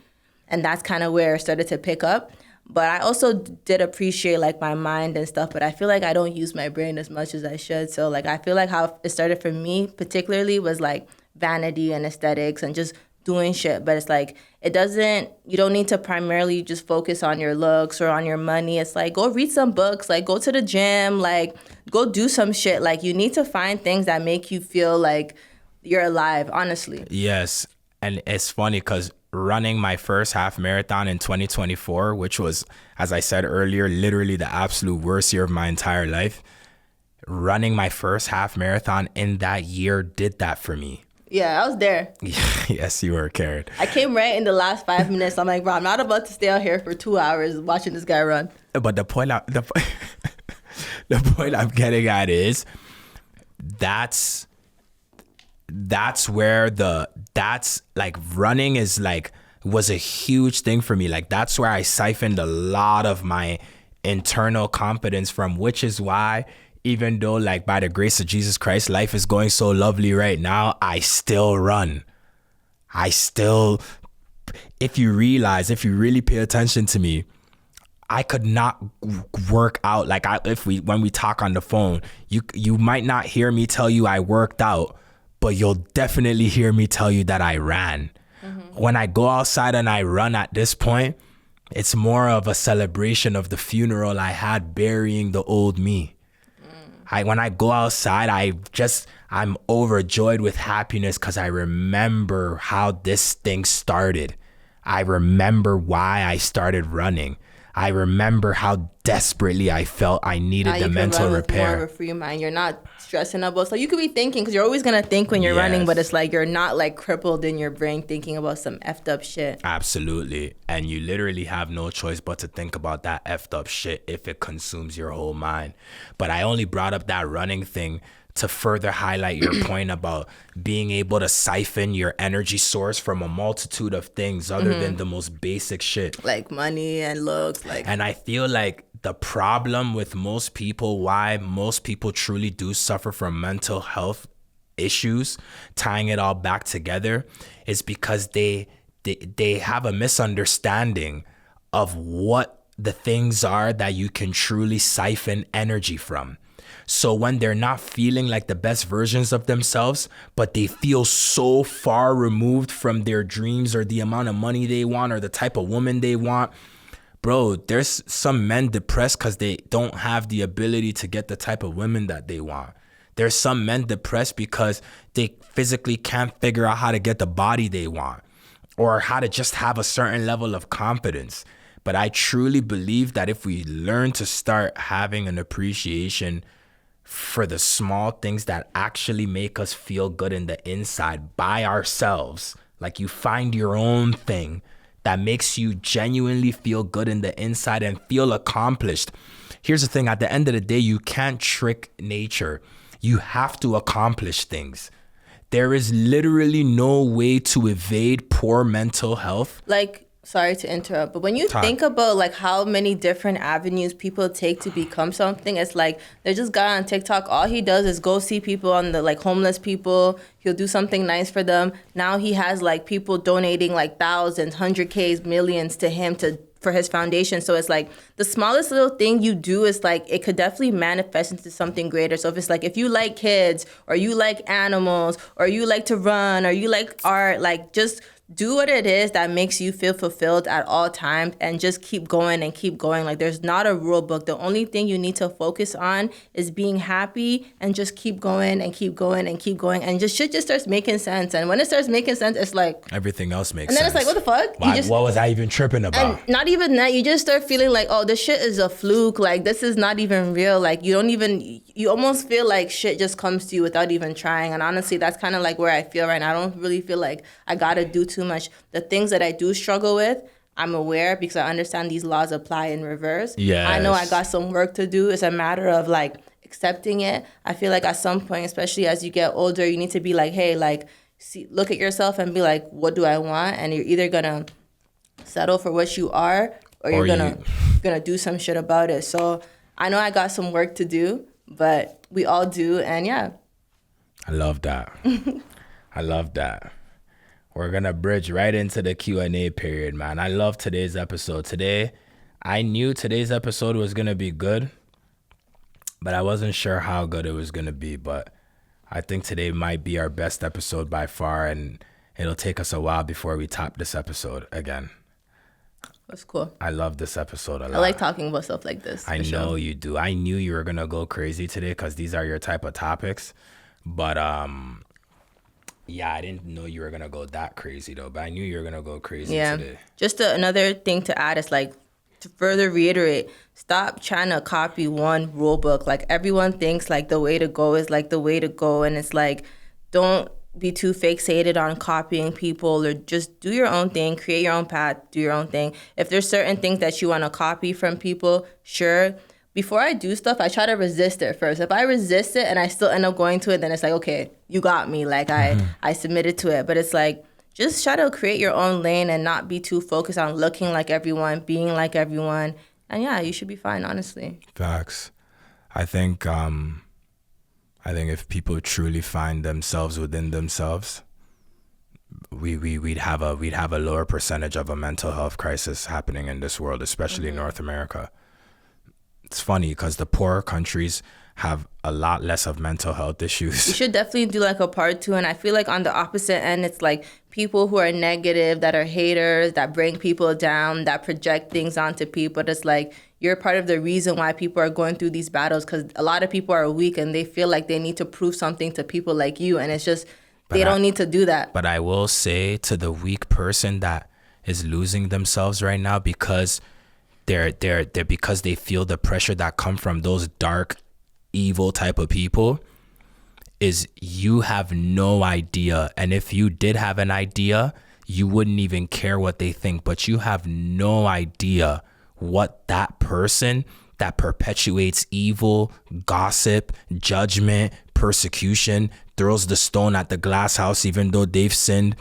And that's kind of where it started to pick up. But I also did appreciate like my mind and stuff, but I feel like I don't use my brain as much as I should. So like I feel like how it started for me particularly was like vanity and aesthetics and just doing shit. But it's like you don't need to primarily just focus on your looks or on your money. It's like go read some books, like go to the gym, like go do some shit. Like you need to find things that make you feel like you're alive, honestly. Yes. And it's funny because running my first half marathon in 2024, which was, as I said earlier, literally the absolute worst year of my entire life. Running my first half marathon in that year did that for me. Yeah, I was there. Yes, you were, Karen. I came right in the last 5 minutes. I'm like, bro, I'm not about to stay out here for 2 hours watching this guy run. But the point I'm getting at is that's where that's like running is like was a huge thing for me. Like that's where I siphoned a lot of my internal confidence from, which is why even though like by the grace of Jesus Christ, life is going so lovely right now, I still run. If you really pay attention to me, I could not work out. Like when we talk on the phone, you might not hear me tell you I worked out, but you'll definitely hear me tell you that I ran. When I go outside and I run at this point, it's more of a celebration of the funeral I had burying the old me. When I go outside, I'm overjoyed with happiness because I remember how this thing started. I remember why I started running. I remember how desperately I felt I needed the mental repair. More of a free mind. You're not stressing about. So you could be thinking, because you're always gonna think when you're running, but it's like you're not like crippled in your brain thinking about some effed up shit. Absolutely, and you literally have no choice but to think about that effed up shit if it consumes your whole mind. But I only brought up that running thing to further highlight your point about being able to siphon your energy source from a multitude of things other than the most basic shit. Like money and looks. And I feel like the problem with most people, why most people truly do suffer from mental health issues, tying it all back together, is because they have a misunderstanding of what the things are that you can truly siphon energy from. So when they're not feeling like the best versions of themselves, but they feel so far removed from their dreams or the amount of money they want or the type of woman they want, bro, there's some men depressed because they don't have the ability to get the type of women that they want. There's some men depressed because they physically can't figure out how to get the body they want or how to just have a certain level of confidence. But I truly believe that if we learn to start having an appreciation for the small things that actually make us feel good in the inside by ourselves, like you find your own thing that makes you genuinely feel good in the inside and feel accomplished. Here's the thing, at the end of the day, you can't trick nature. You have to accomplish things. There is literally no way to evade poor mental health. Like, sorry to interrupt, but when you think about like how many different avenues people take to become something, it's like there's this guy on TikTok, all he does is go see people on the like homeless people. He'll do something nice for them. Now he has like people donating like thousands, 100Ks, millions to him for his foundation. So it's like the smallest little thing you do is like, it could definitely manifest into something greater. So if it's like, if you like kids or you like animals or you like to run or you like art, like just do what it is that makes you feel fulfilled at all times and just keep going and keep going. Like there's not a rule book. The only thing you need to focus on is being happy and just keep going and keep going and keep going. And just shit just starts making sense. And when it starts making sense, it's like everything else makes sense. And then it's like, what the fuck? What was I even tripping about? And not even that, you just start feeling like, oh, this shit is a fluke. Like this is not even real. Like you almost feel like shit just comes to you without even trying. And honestly, that's kind of like where I feel right now. I don't really feel like I gotta do too much. The things that I do struggle with, I'm aware because I understand these laws apply in reverse. Yes. I know I got some work to do. It's a matter of like accepting it. I feel like at some point, especially as you get older, you need to be like, hey, like, look at yourself and be like, what do I want? And you're either gonna settle for what you are or you're gonna do some shit about it. So I know I got some work to do, but we all do. And yeah. I love that. I love that. We're going to bridge right into the Q&A period, man. I love today's episode. I knew today's episode was going to be good, but I wasn't sure how good it was going to be. But I think today might be our best episode by far, and it'll take us a while before we top this episode again. That's cool. I love this episode a lot. I like talking about stuff like this. I know you do. I knew you were going to go crazy today because these are your type of topics. But, yeah, I didn't know you were going to go that crazy, though. But I knew you were going to go crazy today. Just another thing to add is, like, to further reiterate, stop trying to copy one rule book. Like, everyone thinks, like, the way to go is, like, the way to go. And it's, like, don't be too fixated on copying people, or just do your own thing, create your own path, do your own thing. If there's certain things that you want to copy from people, sure. Before I do stuff, I try to resist it first. If I resist it and I still end up going to it, then it's like, okay, you got me. Like I submitted to it. But it's like, just try to create your own lane and not be too focused on looking like everyone, being like everyone. And yeah, you should be fine, honestly. Facts. I think if people truly find themselves within themselves, we'd have a lower percentage of a mental health crisis happening in this world, especially in North America. It's funny because the poorer countries have a lot less of mental health issues. You should definitely do like a part 2. And I feel like on the opposite end, it's like people who are negative, that are haters, that bring people down, that project things onto people. It's like you're part of the reason why people are going through these battles, because a lot of people are weak and they feel like they need to prove something to people like you. And it's just, they don't need to do that. But I will say to the weak person that is losing themselves right now because they're because they feel the pressure that come from those dark, evil type of people, is you have no idea. And if you did have an idea, you wouldn't even care what they think. But you have no idea what that person that perpetuates evil, gossip, judgment, persecution, throws the stone at the glass house even though they've sinned.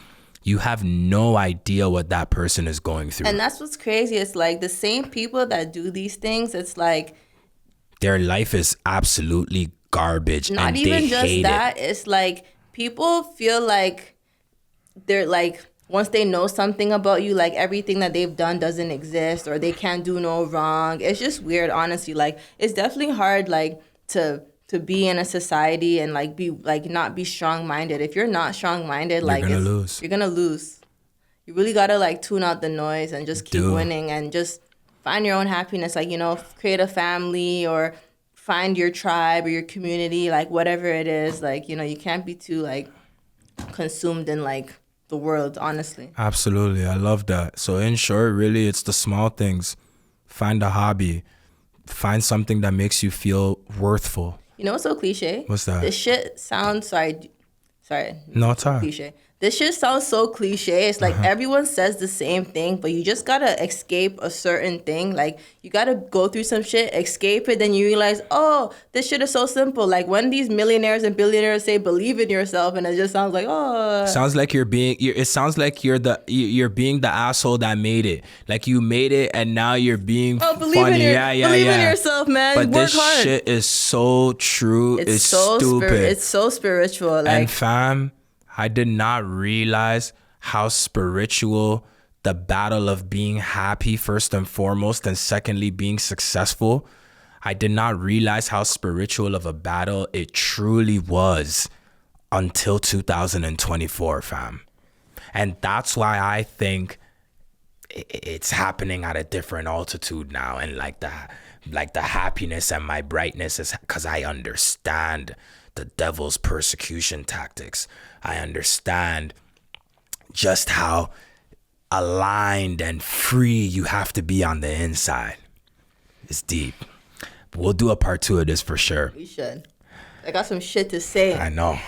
You have no idea what that person is going through. And that's what's crazy. It's like the same people that do these things, it's like their life is absolutely garbage. Not and even they just hate that. It. It's like people feel like they're like, once they know something about you, like everything that they've done doesn't exist or they can't do no wrong. It's just weird, honestly. Like it's definitely hard like to be in a society and like be like not be strong-minded. If you're not strong-minded, like you're gonna lose. You really gotta like tune out the noise and just keep winning and just find your own happiness. Like, you know, create a family or find your tribe or your community, like whatever it is. Like, you know, you can't be too like consumed in like the world, honestly. Absolutely. I love that. So in short, really, it's the small things. Find a hobby. Find something that makes you feel worthful. You know what's so cliche? What's that? This shit sounds, sorry. No, it's all right. Cliche. This shit sounds so cliche. It's like everyone says the same thing, but you just gotta escape a certain thing. Like you gotta go through some shit, escape it, then you realize, oh, this shit is so simple. Like when these millionaires and billionaires say believe in yourself, and it just sounds like, oh. Sounds like it sounds like you're being the asshole that made it. Like you made it and now you're being believe funny. Believe in yourself, man. But Work this hard. shit is so true. It's so stupid. It's so spiritual. Like, and fam, I did not realize how spiritual the battle of being happy first and foremost, and secondly being successful. I did not realize how spiritual of a battle it truly was until 2024, fam. And that's why I think it's happening at a different altitude now. And like the happiness and my brightness is because I understand the devil's persecution tactics. I understand just how aligned and free you have to be on the inside. It's deep. But we'll do a part 2 of this for sure. we should. I got some shit to say. I know.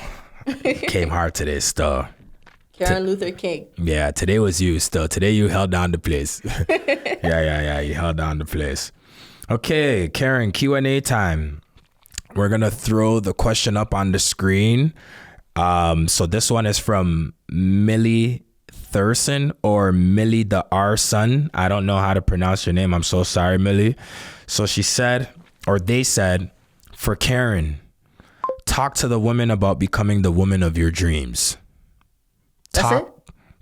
Came hard today still. Karen Luther King. Yeah, today was you still. Today you held down the place. Yeah. You held down the place. Okay, Karen, Q&A time. We're going to throw the question up on the screen. So this one is from Millie Thurston or Millie the R son. I don't know how to pronounce your name. I'm so sorry, Millie. So she said, or they said, for Karen, talk to the women about becoming the woman of your dreams. That's it?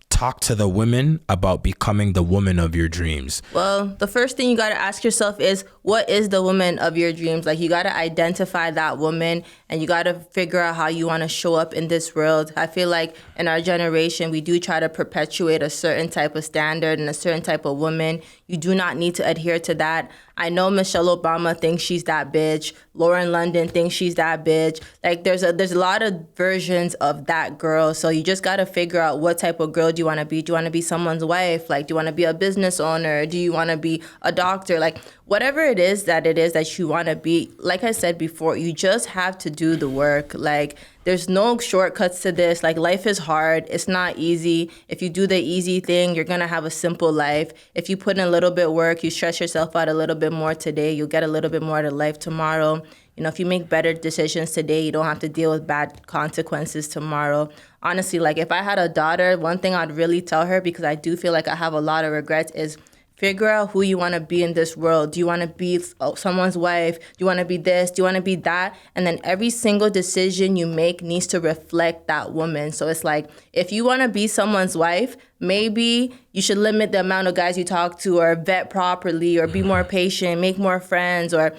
Talk to the women about becoming the woman of your dreams. Well, the first thing you got to ask yourself is, what is the woman of your dreams? Like, you got to identify that woman, and you got to figure out how you want to show up in this world. I feel like in our generation, we do try to perpetuate a certain type of standard and a certain type of woman. You do not need to adhere to that. I know Michelle Obama thinks she's that bitch. Lauren London thinks she's that bitch. Like, there's a lot of versions of that girl. So you just got to figure out what type of girl do you want to be. Do you want to be someone's wife? Like, do you want to be a business owner? Do you want to be a doctor? Like, whatever it is that you want to be, like I said before, you just have to do the work. Like, there's no shortcuts to this. Like, life is hard. It's not easy. If you do the easy thing, you're going to have a simple life. If you put in a little bit of work, you stress yourself out a little bit more today, you'll get a little bit more out of life tomorrow. You know, if you make better decisions today, you don't have to deal with bad consequences tomorrow. Honestly, like, if I had a daughter, one thing I'd really tell her, because I do feel like I have a lot of regrets, is figure out who you want to be in this world. Do you want to be someone's wife? Do you want to be this? Do you want to be that? And then every single decision you make needs to reflect that woman. So it's like, if you want to be someone's wife, maybe you should limit the amount of guys you talk to, or vet properly, or be more patient, make more friends, or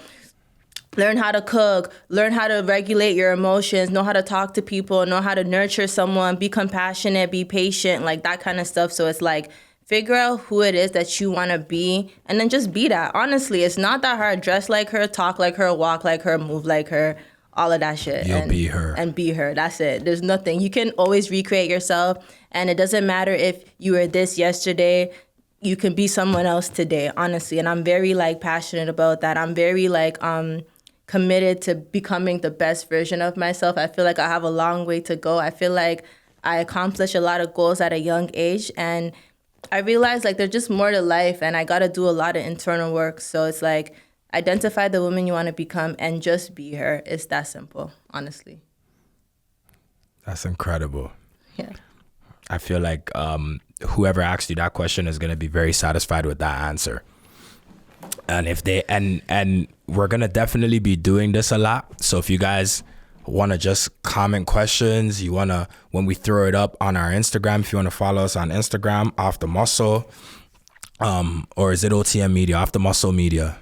learn how to cook, learn how to regulate your emotions, know how to talk to people, know how to nurture someone, be compassionate, be patient, like that kind of stuff. So it's like, figure out who it is that you want to be, and then just be that. Honestly, it's not that hard. Dress like her, talk like her, walk like her, move like her, all of that shit. You'll be her. And be her. That's it. There's nothing. You can always recreate yourself, and it doesn't matter if you were this yesterday. You can be someone else today, honestly. And I'm very, like, passionate about that. I'm very, like, committed to becoming the best version of myself. I feel like I have a long way to go. I feel like I accomplished a lot of goals at a young age, and I realized, like, there's just more to life, and I got to do a lot of internal work. So it's like, identify the woman you want to become and just be her. It's that simple, honestly. That's incredible. Yeah. I feel like whoever asked you that question is going to be very satisfied with that answer. And if they, and we're going to definitely be doing this a lot. So if you guys want to just comment questions, you want to, when we throw it up on our Instagram, if you want to follow us on Instagram, Off the Muscle, or is it OTM Media, Off the Muscle Media?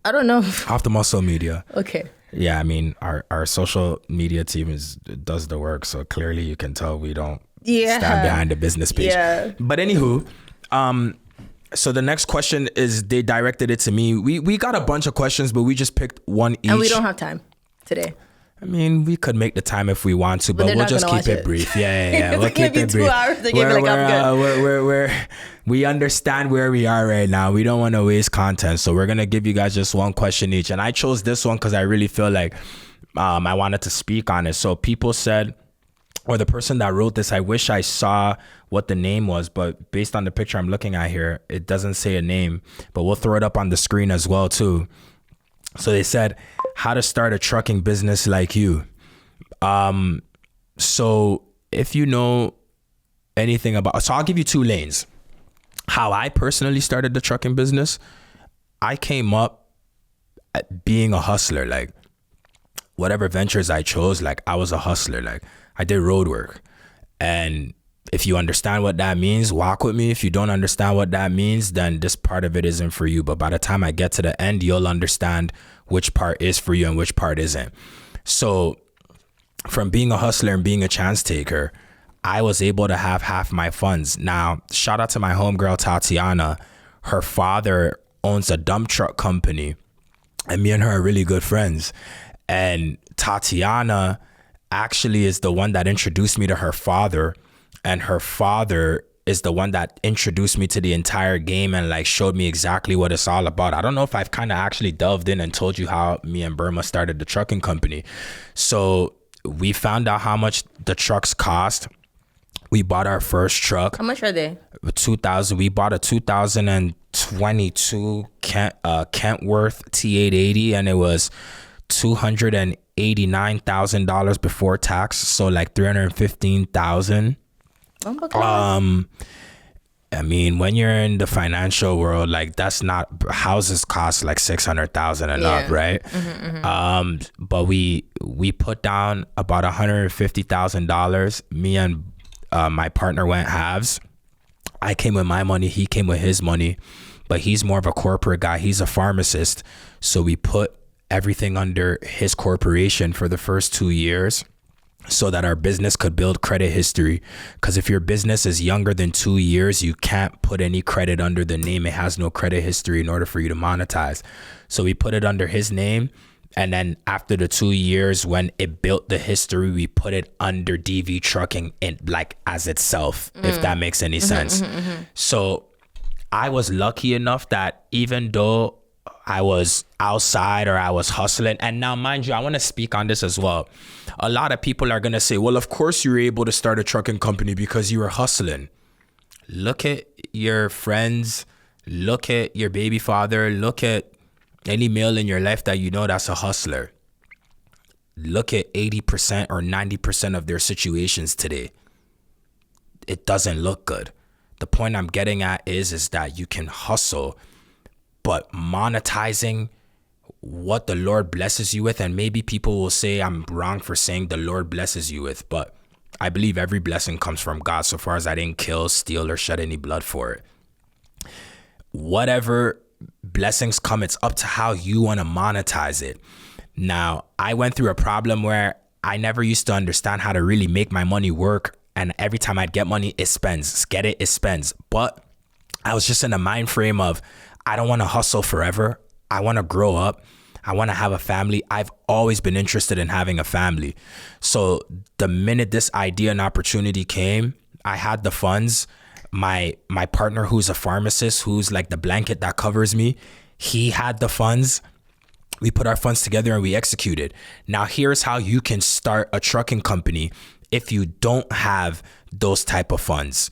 I don't know. Off the Muscle Media. Okay. Yeah, I mean, our social media team does the work, so clearly you can tell we don't stand behind the business page. Yeah. But anywho, so the next question is, they directed it to me. We got a bunch of questions, but we just picked one each. And we don't have time today. I mean, we could make the time if we want to, but they're we'll not just gonna keep watch it it. brief. Yeah. It's We'll gonna keep be it 2 brief. hours. They're gonna be like, I'm good. We understand where we are right now. We don't want to waste content, so we're gonna give you guys just one question each. And I chose this one because I really feel like I wanted to speak on it. So people said, or the person that wrote this, I wish I saw what the name was, but based on the picture I'm looking at here, it doesn't say a name, but we'll throw it up on the screen as well too. So they said, how to start a trucking business like you. So if you know anything about, so I'll give you 2 lanes. How I personally started the trucking business, I came up at being a hustler. Like whatever ventures I chose, like I was a hustler. Like I did road work. And if you understand what that means, walk with me. If you don't understand what that means, then this part of it isn't for you. But by the time I get to the end, you'll understand which part is for you and which part isn't. So from being a hustler and being a chance taker, I was able to have half my funds. Now, shout out to my homegirl, Tatiana. Her father owns a dump truck company, and me and her are really good friends. And Tatiana actually is the one that introduced me to her father, and her father is the one that introduced me to the entire game and like showed me exactly what it's all about. I don't know if I've kind of actually delved in and told you how me and Burma started the trucking company. So we found out how much the trucks cost. We bought our first truck. How much are they? 2000. We bought a 2022 Kentworth T880, and it was $289,000 before tax. So like $315,000. Oh my God. I mean, when you're in the financial world, like that's not, houses cost like 600,000 and up, right? But we put down about $150,000. Me and my partner went halves. I came with my money, he came with his money, but he's more of a corporate guy. He's a pharmacist. So we put everything under his corporation for the first 2 years, so that our business could build credit history. Because if your business is younger than 2 years, you can't put any credit under the name. It has no credit history in order for you to monetize. So we put it under his name. And then after the 2 years, when it built the history, we put it under DV Trucking in like as itself, if that makes any sense. So I was lucky enough that even though I was outside or I was hustling. And now, mind you, I want to speak on this as well. A lot of people are going to say, well, of course you were able to start a trucking company because you were hustling. Look at your friends, look at your baby father, look at any male in your life that you know that's a hustler. Look at 80% or 90% of their situations today. It doesn't look good. The point I'm getting at is that you can hustle, but monetizing what the Lord blesses you with, and maybe people will say I'm wrong for saying the Lord blesses you with, but I believe every blessing comes from God so far as I didn't kill, steal, or shed any blood for it. Whatever blessings come, it's up to how you want to monetize it. Now, I went through a problem where I never used to understand how to really make my money work, and every time I'd get money, it spends. Get it? It spends. But I was just in a mind frame of, I don't want to hustle forever. I want to grow up. I want to have a family. I've always been interested in having a family. So the minute this idea and opportunity came, I had the funds. My partner, who's a pharmacist, who's like the blanket that covers me, he had the funds. We put our funds together and we executed. Now, here's how you can start a trucking company if you don't have those type of funds.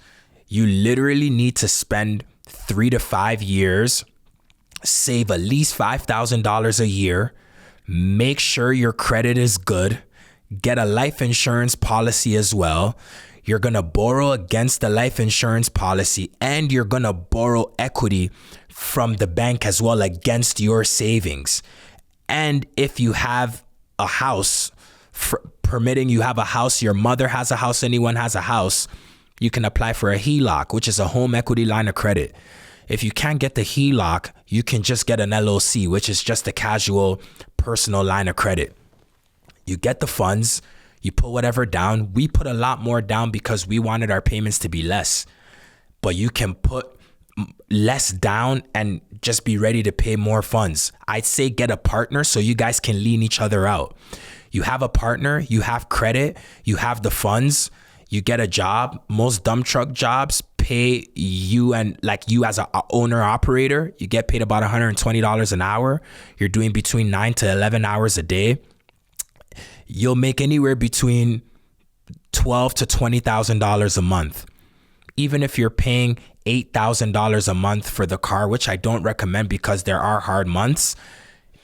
You literally need to spend 3 to 5 years, save at least $5,000 a year, make sure your credit is good, get a life insurance policy as well. You're going to borrow against the life insurance policy, and you're going to borrow equity from the bank as well against your savings. And if you have a house, permitting you have a house, your mother has a house, anyone has a house, you can apply for a HELOC, which is a home equity line of credit. If you can't get the HELOC, you can just get an LOC, which is just a casual personal line of credit. You get the funds, you put whatever down. We put a lot more down because we wanted our payments to be less. But you can put less down and just be ready to pay more funds. I'd say get a partner so you guys can lean each other out. You have a partner, you have credit, you have the funds, you get a job. Most dump truck jobs pay you, and like you as a owner operator, you get paid about $120 an hour. You're doing between 9 to 11 hours a day. You'll make anywhere between $12,000 to $20,000 a month. Even if you're paying $8,000 a month for the car, which I don't recommend because there are hard months,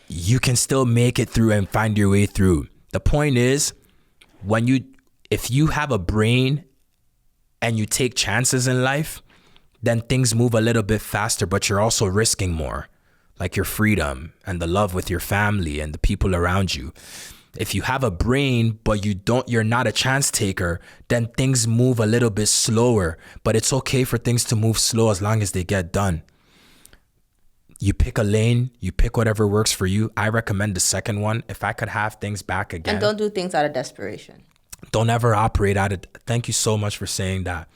you can still make it through and find your way through. The point is, if you have a brain and you take chances in life, then things move a little bit faster, but you're also risking more, like your freedom and the love with your family and the people around you. If you have a brain, but you're not a chance taker, then things move a little bit slower, but it's okay for things to move slow as long as they get done. You pick a lane, you pick whatever works for you. I recommend the second one. If I could have things back again. And don't do things out of desperation. Don't ever operate out of, thank you so much for saying that.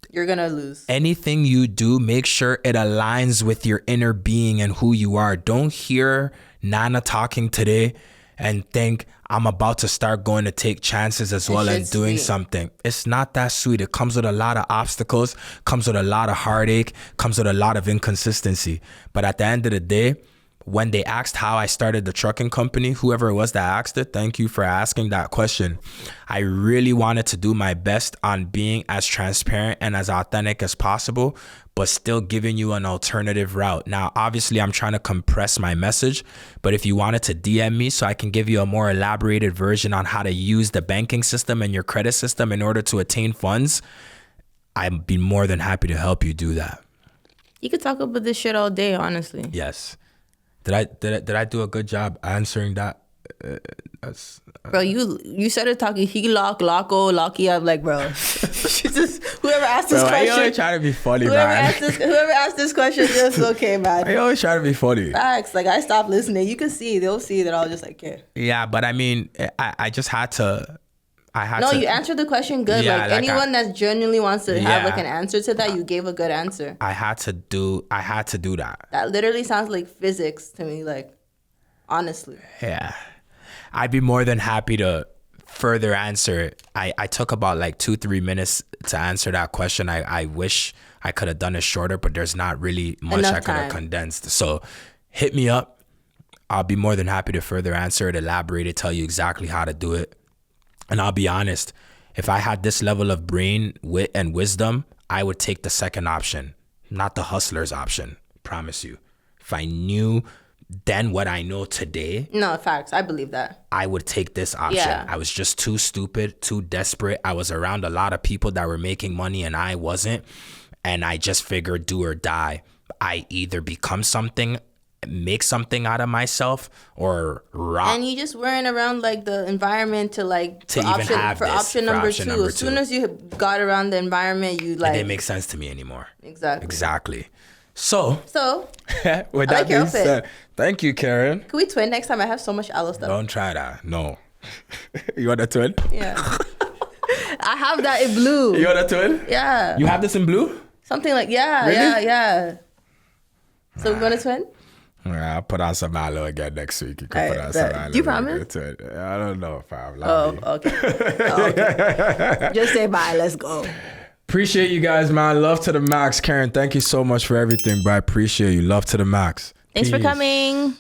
You're going to lose. Anything you do, make sure it aligns with your inner being and who you are. Don't hear Nana talking today and think I'm about to start going to take chances as well and doing something. It's not that sweet. It comes with a lot of obstacles, comes with a lot of heartache, comes with a lot of inconsistency. But at the end of the day, when they asked how I started the trucking company, whoever it was that asked it, thank you for asking that question. I really wanted to do my best on being as transparent and as authentic as possible, but still giving you an alternative route. Now, obviously, I'm trying to compress my message, but if you wanted to DM me so I can give you a more elaborated version on how to use the banking system and your credit system in order to attain funds, I'd be more than happy to help you do that. You could talk about this shit all day, honestly. Yes. Did I do a good job answering that? Bro, you started talking Locko, Locky. I'm like, bro, just whoever asked this question. I always try to be funny, whoever man. Whoever asked this question, just okay, man. I always try to be funny. Facts. Like, I stopped listening. You can see, they'll see that I was just like, yeah. Yeah, but I mean, I just had to. You answered the question good. Yeah, like anyone that genuinely wants to have like an answer to that, you gave a good answer. I had to do that. That literally sounds like physics to me, like, honestly. Yeah. I'd be more than happy to further answer it. I took about like 2-3 minutes to answer that question. I wish I could have done it shorter, but there's not really much I could have condensed. So hit me up. I'll be more than happy to further answer it, elaborate it, tell you exactly how to do it. And I'll be honest, if I had this level of brain, wit, and wisdom, I would take the second option, not the hustler's option. Promise you. If I knew then what I know today. No, facts. I believe that. I would take this option. Yeah. I was just too stupid, too desperate. I was around a lot of people that were making money and I wasn't. And I just figured do or die. I either become something, make something out of myself, or rock. And you just weren't around like the environment to option number two. As soon as you got around the environment, you like. It didn't make sense to me anymore. Exactly. So with that being said, thank you, Karen. Can we twin next time? I have so much aloe stuff. Don't try that. No. You want a twin? Yeah. I have that in blue. You want a twin? Yeah. You have this in blue? Something like, yeah, really? yeah. So we want a twin? Yeah, I'll put on some aloe again next week. You can put on some aloe. Do you promise? I don't know if I'm lying. Okay. Just say bye. Let's go. Appreciate you guys, man. Love to the max. Karen, thank you so much for everything, bro. I appreciate you. Love to the max. Thanks for coming.